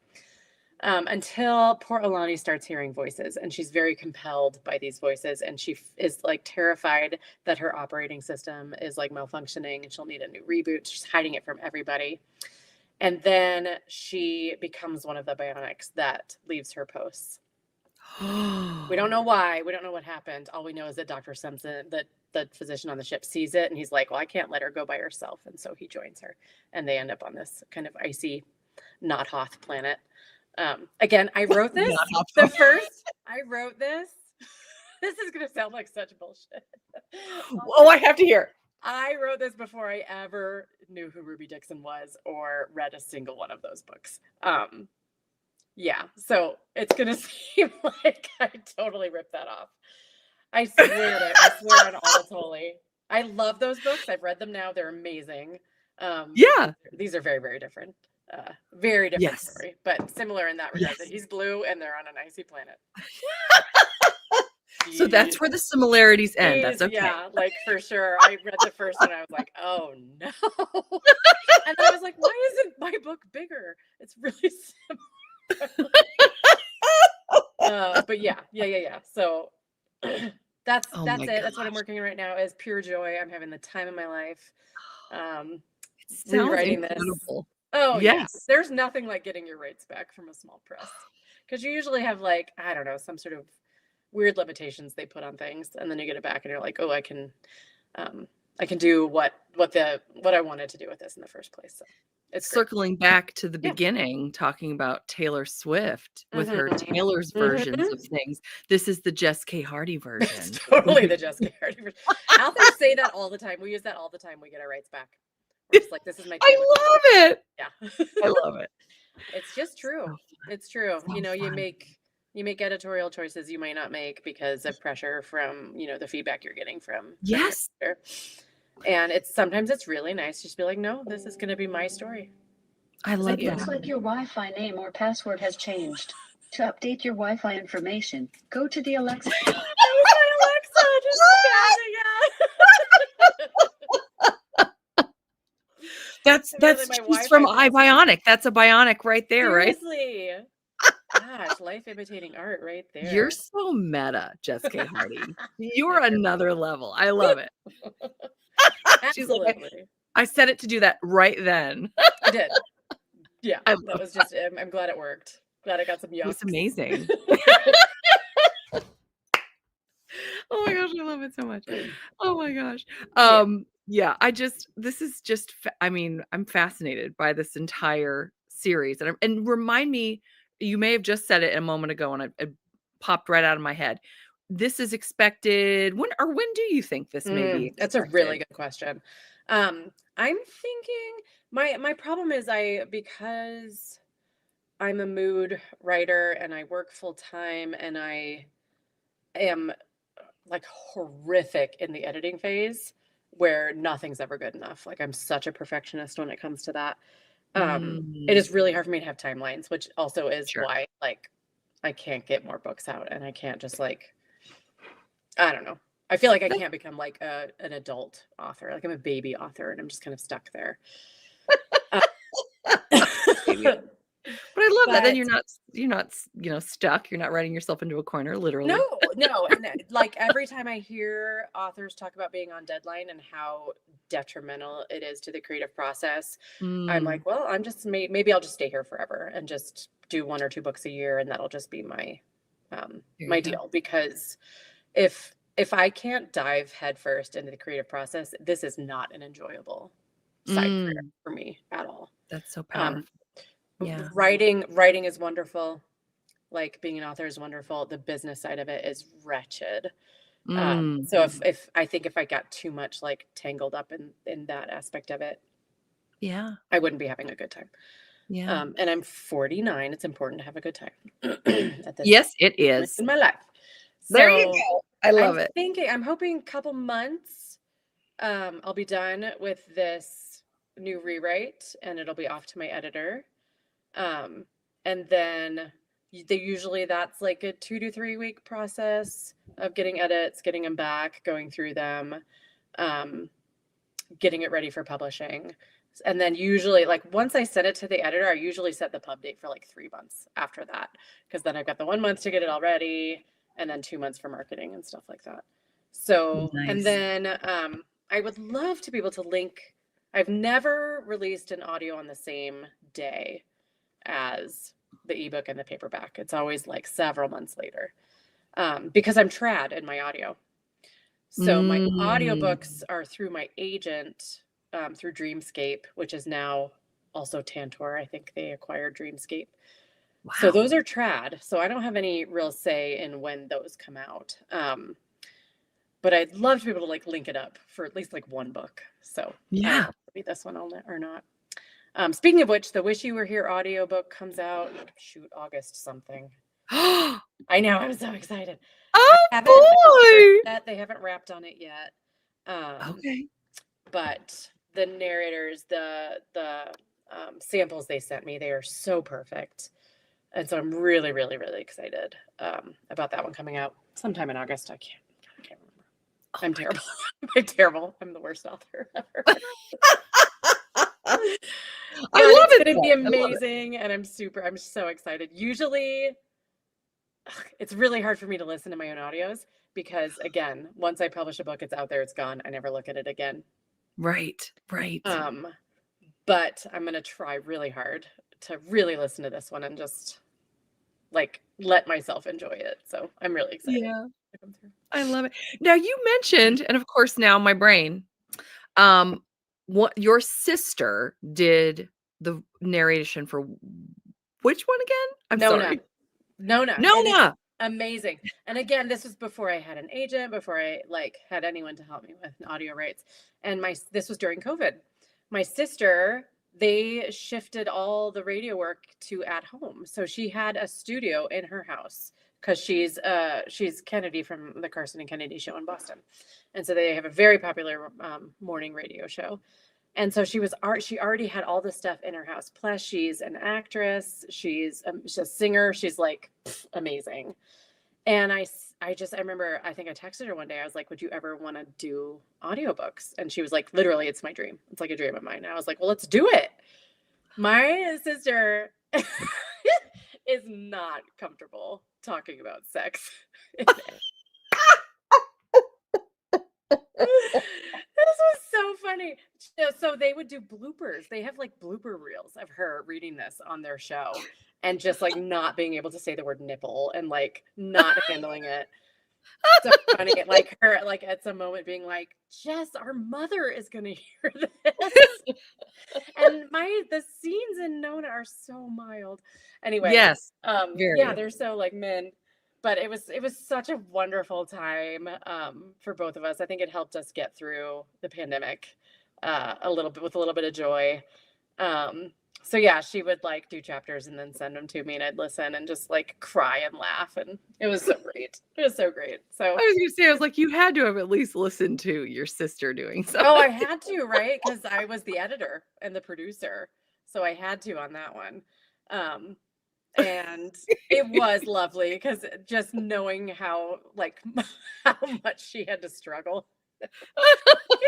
Until poor Alani starts hearing voices, and she's very compelled by these voices, and she is like terrified that her operating system is like malfunctioning and she'll need a new reboot. She's hiding it from everybody. And then she becomes one of the bionics that leaves her posts. We don't know why. We don't know what happened. All we know is that Dr. Simpson, the physician on the ship, sees it, and he's like, well, I can't let her go by herself. And so he joins her, and they end up on this kind of icy, not Hoth planet. Again, I wrote this. I wrote this. This is going to sound like such bullshit. Oh, I have to hear. I wrote this before I ever knew who Ruby Dixon was or read a single one of those books. Yeah, so it's going to seem like I totally ripped that off. I swear to it. I swear on all that's holy. I love those books. I've read them now. They're amazing. Yeah. These are very, very different. Very different Yes. story, but similar in that regard, Yes. that he's blue and they're on an icy planet. So that's where the similarities end. That's okay. Yeah, like for sure. I read the first one. I was like, oh no. And then I was like, why isn't my book bigger? It's really similar. But yeah. So that's Oh it. my That's what I'm gosh. working on right now, is pure joy. I'm having the time of my life. It sounds Rewriting this. incredible. Oh yeah. Yes. There's nothing like getting your rights back from a small press, because you usually have like, I don't know, some sort of weird limitations they put on things, and then you get it back and you're like, oh, I can do what I wanted to do with this in the first place. So it's great. Circling back to the Yeah. beginning, talking about Taylor Swift with her Mhm. Taylor's versions Mhm. of things. This is the Jess K. Hardyi It's version. totally the Jess K. Hardyi version. Authors say that all the time. We use that all the time. We get our rights back. We're just like, this is my Taylor. I love it. Yeah. I love it. It's just true. So It's true. so You fun. make editorial choices you might not make because of pressure from, the feedback you're getting from your Yes. editor. And sometimes it's really nice just to be like, no, this is going to be my story. I love It looks that. like your Wi-Fi name or password has changed. To update your Wi-Fi information, go to the Alexa. That was my Alexa just spazzing out. That's my she's from Wi-Fi password. iBionic. That's a bionic right there, right? Seriously. gosh, life imitating art right You're there. so meta, Jess K. Hardyi. You're another level. I love it. She's like, Absolutely. I set it to do that right then. I did. Yeah, I that love was just, I'm glad it worked. Glad I got some it. It's yucks. amazing. Oh my gosh, I love it so much. Oh my gosh. Yeah. Yeah, this is just I mean, I'm fascinated by this entire series. And remind me, you may have just said it a moment ago and it popped right out of my head. This is expected when do you think this may be That's a really expected? good question. I'm thinking my problem is because I'm a mood writer and I work full time and I am like horrific in the editing phase where nothing's ever good enough. Like I'm such a perfectionist when it comes to that. It Mm, is really hard for me to have timelines, which also is sure. why like I can't get more books out and I can't just like I don't know. I feel like I That's can't become like an adult author. Like I'm a baby author and I'm just kind of stuck there. Uh, maybe. But I love that. Then but you're not, stuck. You're not writing yourself into a corner, no, literally. no. And like every time I hear authors talk about being on deadline and how detrimental it is to the creative process, I'm Mm, like, well, I'm just maybe I'll just stay here forever and just do 1 or 2 books a year and that'll just be there my you go. deal. Because if I can't dive headfirst into the creative process, this is not an enjoyable side career Mm, for me at all. that's so Um, powerful. Yeah. writing is wonderful. Like being an author is wonderful. The business side of it is wretched. Mm, So if I think if I got too much like tangled up in that aspect of it, yeah. I wouldn't be having a good time. Yeah. And I'm 49. It's important to have a good time at this Yes, it point is. in my life. There you So go. I love it. I'm hoping a couple months, I'll be done with this new rewrite and it'll be off to my editor. Um, and then that's like a 2 to 3 week process of getting edits, getting them back, going through them, um, getting it ready for publishing. And then usually, like once I send it to the editor, I usually set the pub date for like 3 months after that, because then I've got the 1 month to get it all ready, and then 2 months for marketing and stuff like that. So, and Nice. then I would love to be able to link. I've never released an audio on the same day as the ebook and the paperback. It's always like several months later, because I'm trad in my audio. So my Mm, audiobooks are through my agent, through Dreamscape, which is now also Tantor. I think they acquired Dreamscape. So wow. those are trad. So I don't have any real say in when those come out. But I'd love to be able to like link it up for at least like one book. So I don't Yeah. know if it'll be this one or not. Speaking of which, the Wish You Were Here audiobook comes out, shoot, August something. Oh, I know, I'm so excited. I haven't heard boy. that. They haven't wrapped on it yet. Okay. But the narrators, the samples they sent me, they are so perfect. And so I'm really, really, really excited about that one coming out sometime in August. I can't remember. Oh I'm my terrible. I'm terrible. I'm the worst author ever. god. I But love it's it going to be though. I love it. amazing. And I'm so excited. Usually, it's really hard for me to listen to my own audios because, again, once I publish a book, it's out there, it's gone. I never look at it again. Right. Right. Um, but I'm going to try really hard to really listen to this one and just like let myself enjoy it. So I'm really excited Yeah. to come through. I love it. Now you mentioned, and of course now my brain, um, what your sister did the narration for which one again? I'm Nona, sorry. Nona, and it's Nona. amazing. And again, this was before I had an agent, before I like had anyone to help me with audio rights. And this was during COVID. My sister, they shifted all the radio work to at home. So she had a studio in her house because she's Kennedy from the Carson and Kennedy show in Boston. And so they have a very popular morning radio show. And so she already had all this stuff in her house. Plus she's an actress, she's a singer, she's like amazing. And I remember, I think I texted her one day. I was like, would you ever want to do audiobooks? And she was like, literally, it's my dream. It's like a dream of mine. And I was like, well, let's do it. My sister is not comfortable talking about sex. This was so funny. So they would do bloopers. They have like blooper reels of her reading this on their show and just like not being able to say the word nipple and like not handling it. So funny. Like her, like at some moment being like, Jess, our mother is gonna hear this. And the scenes in Nona are so mild. Anyway, Yes, yeah, very. they're so like men. But it was such a wonderful time for both of us. I think it helped us get through the pandemic a little bit with a little bit of joy. So yeah, she would like do chapters and then send them to me, and I'd listen and just like cry and laugh, and it was so great. It was so great. So I was gonna say, I was like, you had to have at least listened to your sister doing something. oh, I had to, right? Because I was the editor and the producer, so I had to on that one. And it was lovely because just knowing how like how much she had to struggle getting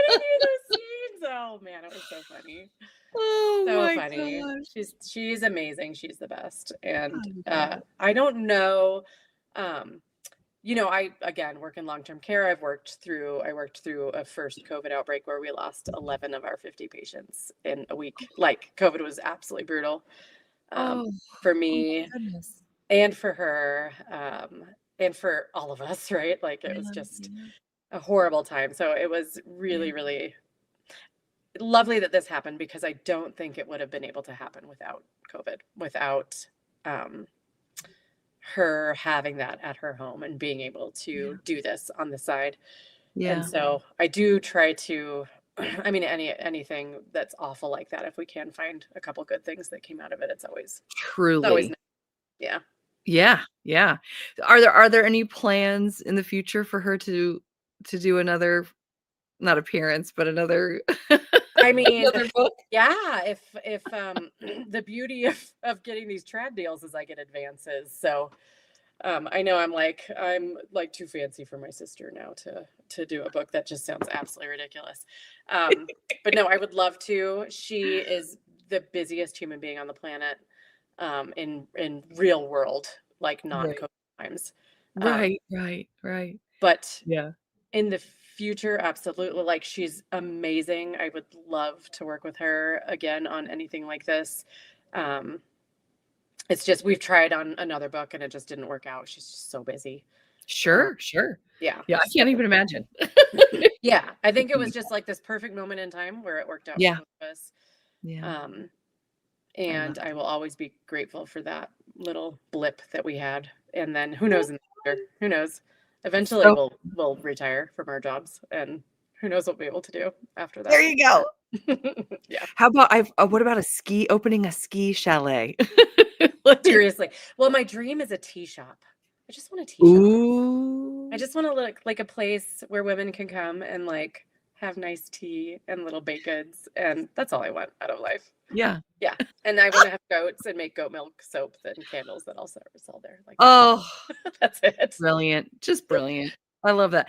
through those scenes. Oh man, it was so funny. Oh So my funny. gosh. She's amazing. She's the best. And I love it. I don't know. I again work in long-term care. I worked through a first COVID outbreak where we lost 11 of our 50 patients in a week. Like COVID was absolutely brutal Oh, for oh my me goodness. and for her, and for all of us, right? Like it was Yeah, just yeah. a horrible time. So it was really, really lovely that this happened because I don't think it would have been able to happen without COVID, without her having that at her home and being able to do this on the side. And Yeah. so I do try to, I mean, anything that's awful like that, if we can find a couple good things that came out of it, it's always Truly. nice. Yeah. Yeah, yeah. Are there any plans in the future for her to do another, not appearance, but another I mean, another book? yeah, if the beauty of getting these trad deals is I get advances. So I know I'm like too fancy for my sister now to do a book that just sounds absolutely ridiculous. But no, I would love to. She is the busiest human being on the planet in real world, like non-COVID times. Um, Right, right, right. but Yeah. in the future, absolutely. Like she's amazing. I would love to work with her again on anything like this. Um, it's just we've tried on another book and it just didn't work out. She's just so busy. Sure, sure. Yeah. Yeah, I can't even imagine. Yeah. I think it was just like this perfect moment in time where it worked out Yeah, for both of us. yeah. Um, I love and I will always be grateful for that little blip that we had. And then who knows in the future? Who knows? Eventually So we'll retire from our jobs and who knows what we'll be able to do after that. there you go. Yeah. How about what about opening a ski chalet? Seriously. Well, my dream is a tea shop. I just want a tea shop. Ooh. I just want to look like a place where women can come and like have nice tea and little baked goods. And that's all I want out of life. Yeah. Yeah. And I want to have goats and make goat milk soap and candles that I'll sell there. Like Oh, that's it. brilliant. Just brilliant. I love that.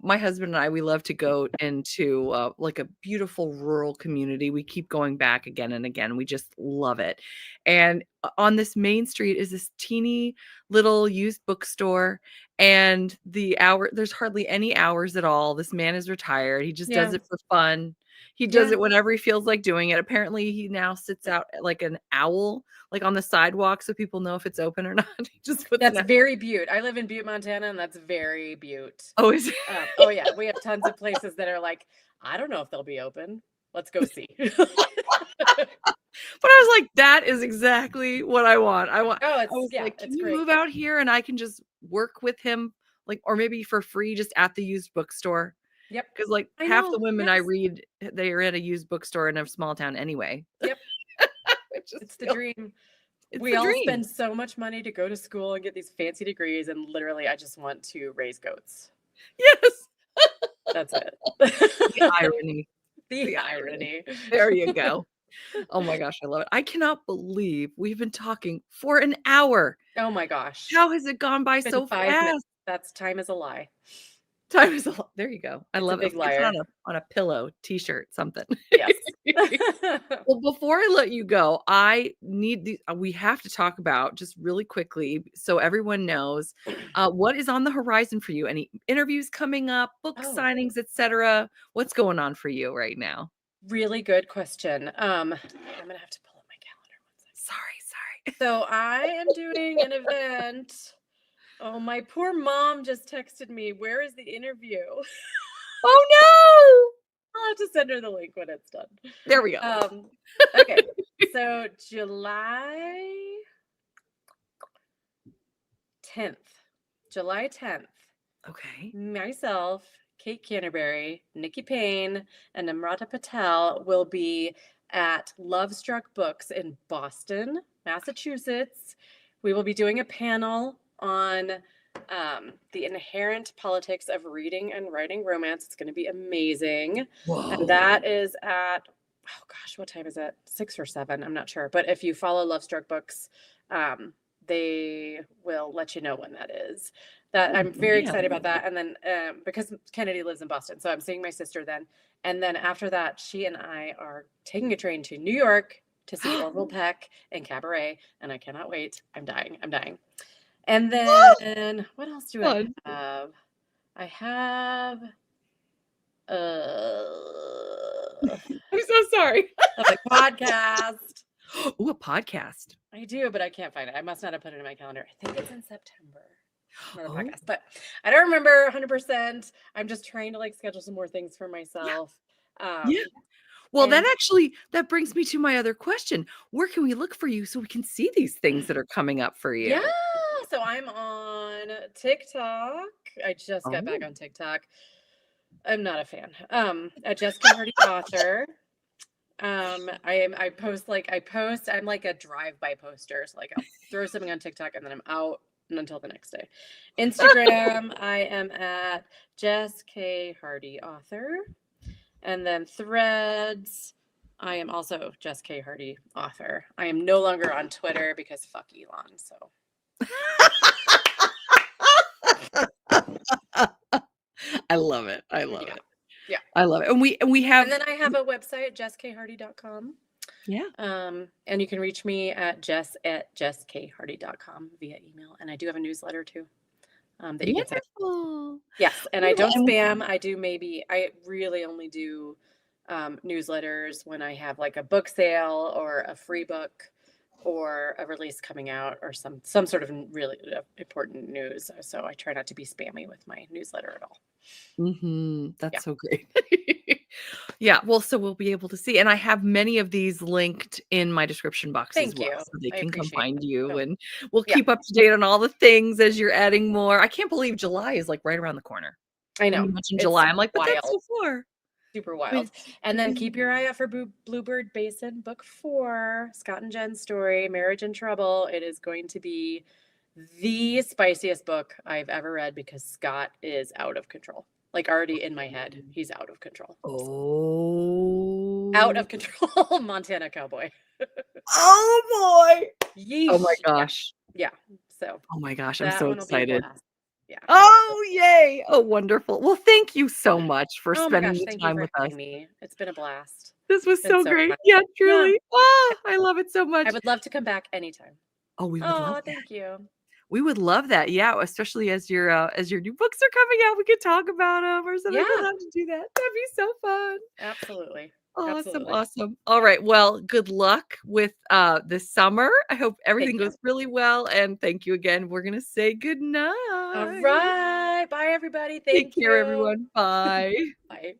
My husband and I, we love to go into like a beautiful rural community. We keep going back again and again. We just love it. And on this main street is this teeny little used bookstore. And there's hardly any hours at all. This man is retired. He just does Yeah. it for fun. He does Yeah. it whenever he feels like doing it. Apparently, he now sits out like an owl, like on the sidewalk, so people know if it's open or not. He just puts That's very Butte. I live in Butte, Montana, and that's very Butte. Oh, is it? Oh yeah, we have tons of places that are like, I don't know if they'll be open. Let's go see. But I was like, that is exactly what I want. I was like, can it's you great. move out here and I can just work with him, like, or maybe for free, just at the used bookstore? Yep. Because like I half know, the women I yes. read, they are at a used bookstore in a small town anyway. Yep. It's It's the dream. We the all dream. spend so much money to go to school and get these fancy degrees, and literally, I just want to raise goats. Yes. That's it. The irony. The irony. There you go. Oh my gosh, I love it. I cannot believe we've been talking for an hour. Oh my gosh. How has it gone by It's been so 5 minutes. fast? That's time is a lie. Time is a lot. There you go. I It's a love it. big It's liar. on a pillow, t-shirt, something. Yes. Well, before I let you go, I need we have to talk about just really quickly so everyone knows what is on the horizon for you. Any interviews coming up, book Oh, signings, etc. What's going on for you right now? really good question. I'm gonna have to pull up my calendar one second. Sorry. So I am doing an event. Oh, my poor mom just texted me. Where is the interview? Oh I'll have to send her the link when it's done. no! There we go. Okay. So July 10th. July 10th. Okay. Myself, Kate Canterbury, Nikki Payne, and Namrata Patel will be at Love Struck Books in Boston, Massachusetts. We will be doing a panel on the inherent politics of reading and writing romance. It's going to be amazing. Whoa. And that is at, oh gosh, what time is it? 6 or 7? I'm not sure. But if you follow Love Struck Books, they will let you know when that is. That I'm very excited about that. And then because Kennedy lives in Boston, so I'm seeing my sister then. And then after that, she and I are taking a train to New York to see Orville Peck and Cabaret, and I cannot wait. I'm dying. And then what else do I have? I have I'm so sorry. a podcast. Ooh, a podcast. I do, but I can't find it. I must not have put it in my calendar. I think it's in September. Another podcast, but I don't remember 100%. I'm just trying to schedule some more things for myself. Yeah. Well, and that brings me to my other question. Where can we look for you so we can see these things that are coming up for you? yeah, so I'm on TikTok. I just got back on TikTok. I'm not a fan. At Jess K author. I post I'm like a drive-by poster. So I'll throw something on TikTok and then I'm out until the next day. Instagram, I am at Jess K Hardyi author. And then Threads, I am also Jess K Hardyi author. I am no longer on Twitter because fuck Elon. So I love it. I love it. Yeah. I love it. And we have And then I have a website, jesskhardy.com. Yeah. And you can reach me at jesskhardy.com via email. And I do have a newsletter too. That you can sign up. Yes, and I don't spam. I really only do newsletters when I have a book sale or a free book or a release coming out or some sort of really important news. So I try not to be spammy with my newsletter at all. That's so great. Yeah, well, so we'll be able to see, and I have many of these linked in my description box as well, so they can come find you, and we'll keep up to date on all the things as you're adding more. I can't believe July is right around the corner. I know. When you mentioned July, I'm like, but that's so far. Super wild. And then keep your eye out for Bluebird Basin Book 4, Scott and Jen's story, Marriage in Trouble. It is going to be the spiciest book I've ever read because Scott is out of control. Already in my head, he's out of control. Out of control, Montana cowboy. Oh boy. Yeesh. Oh my gosh. Yeah. So. Oh my gosh, I'm so excited. Yeah. Oh, yay. Oh, wonderful. Well, thank you so much for spending the time with us. Me. It's been a blast. This was so great. Fun. Yeah, truly. Yeah. Oh, I love it so much. I would love to come back anytime. Oh, we would love that. Thank you. We would love that. Yeah, especially as your new books are coming out, we could talk about them or something. We'll have to do that. That'd be so fun. Absolutely. Awesome. All right. Well, good luck with this summer. I hope everything goes really well. And thank you again. We're gonna say good night. All right. Bye, everybody. Take care, everyone. Bye. Bye.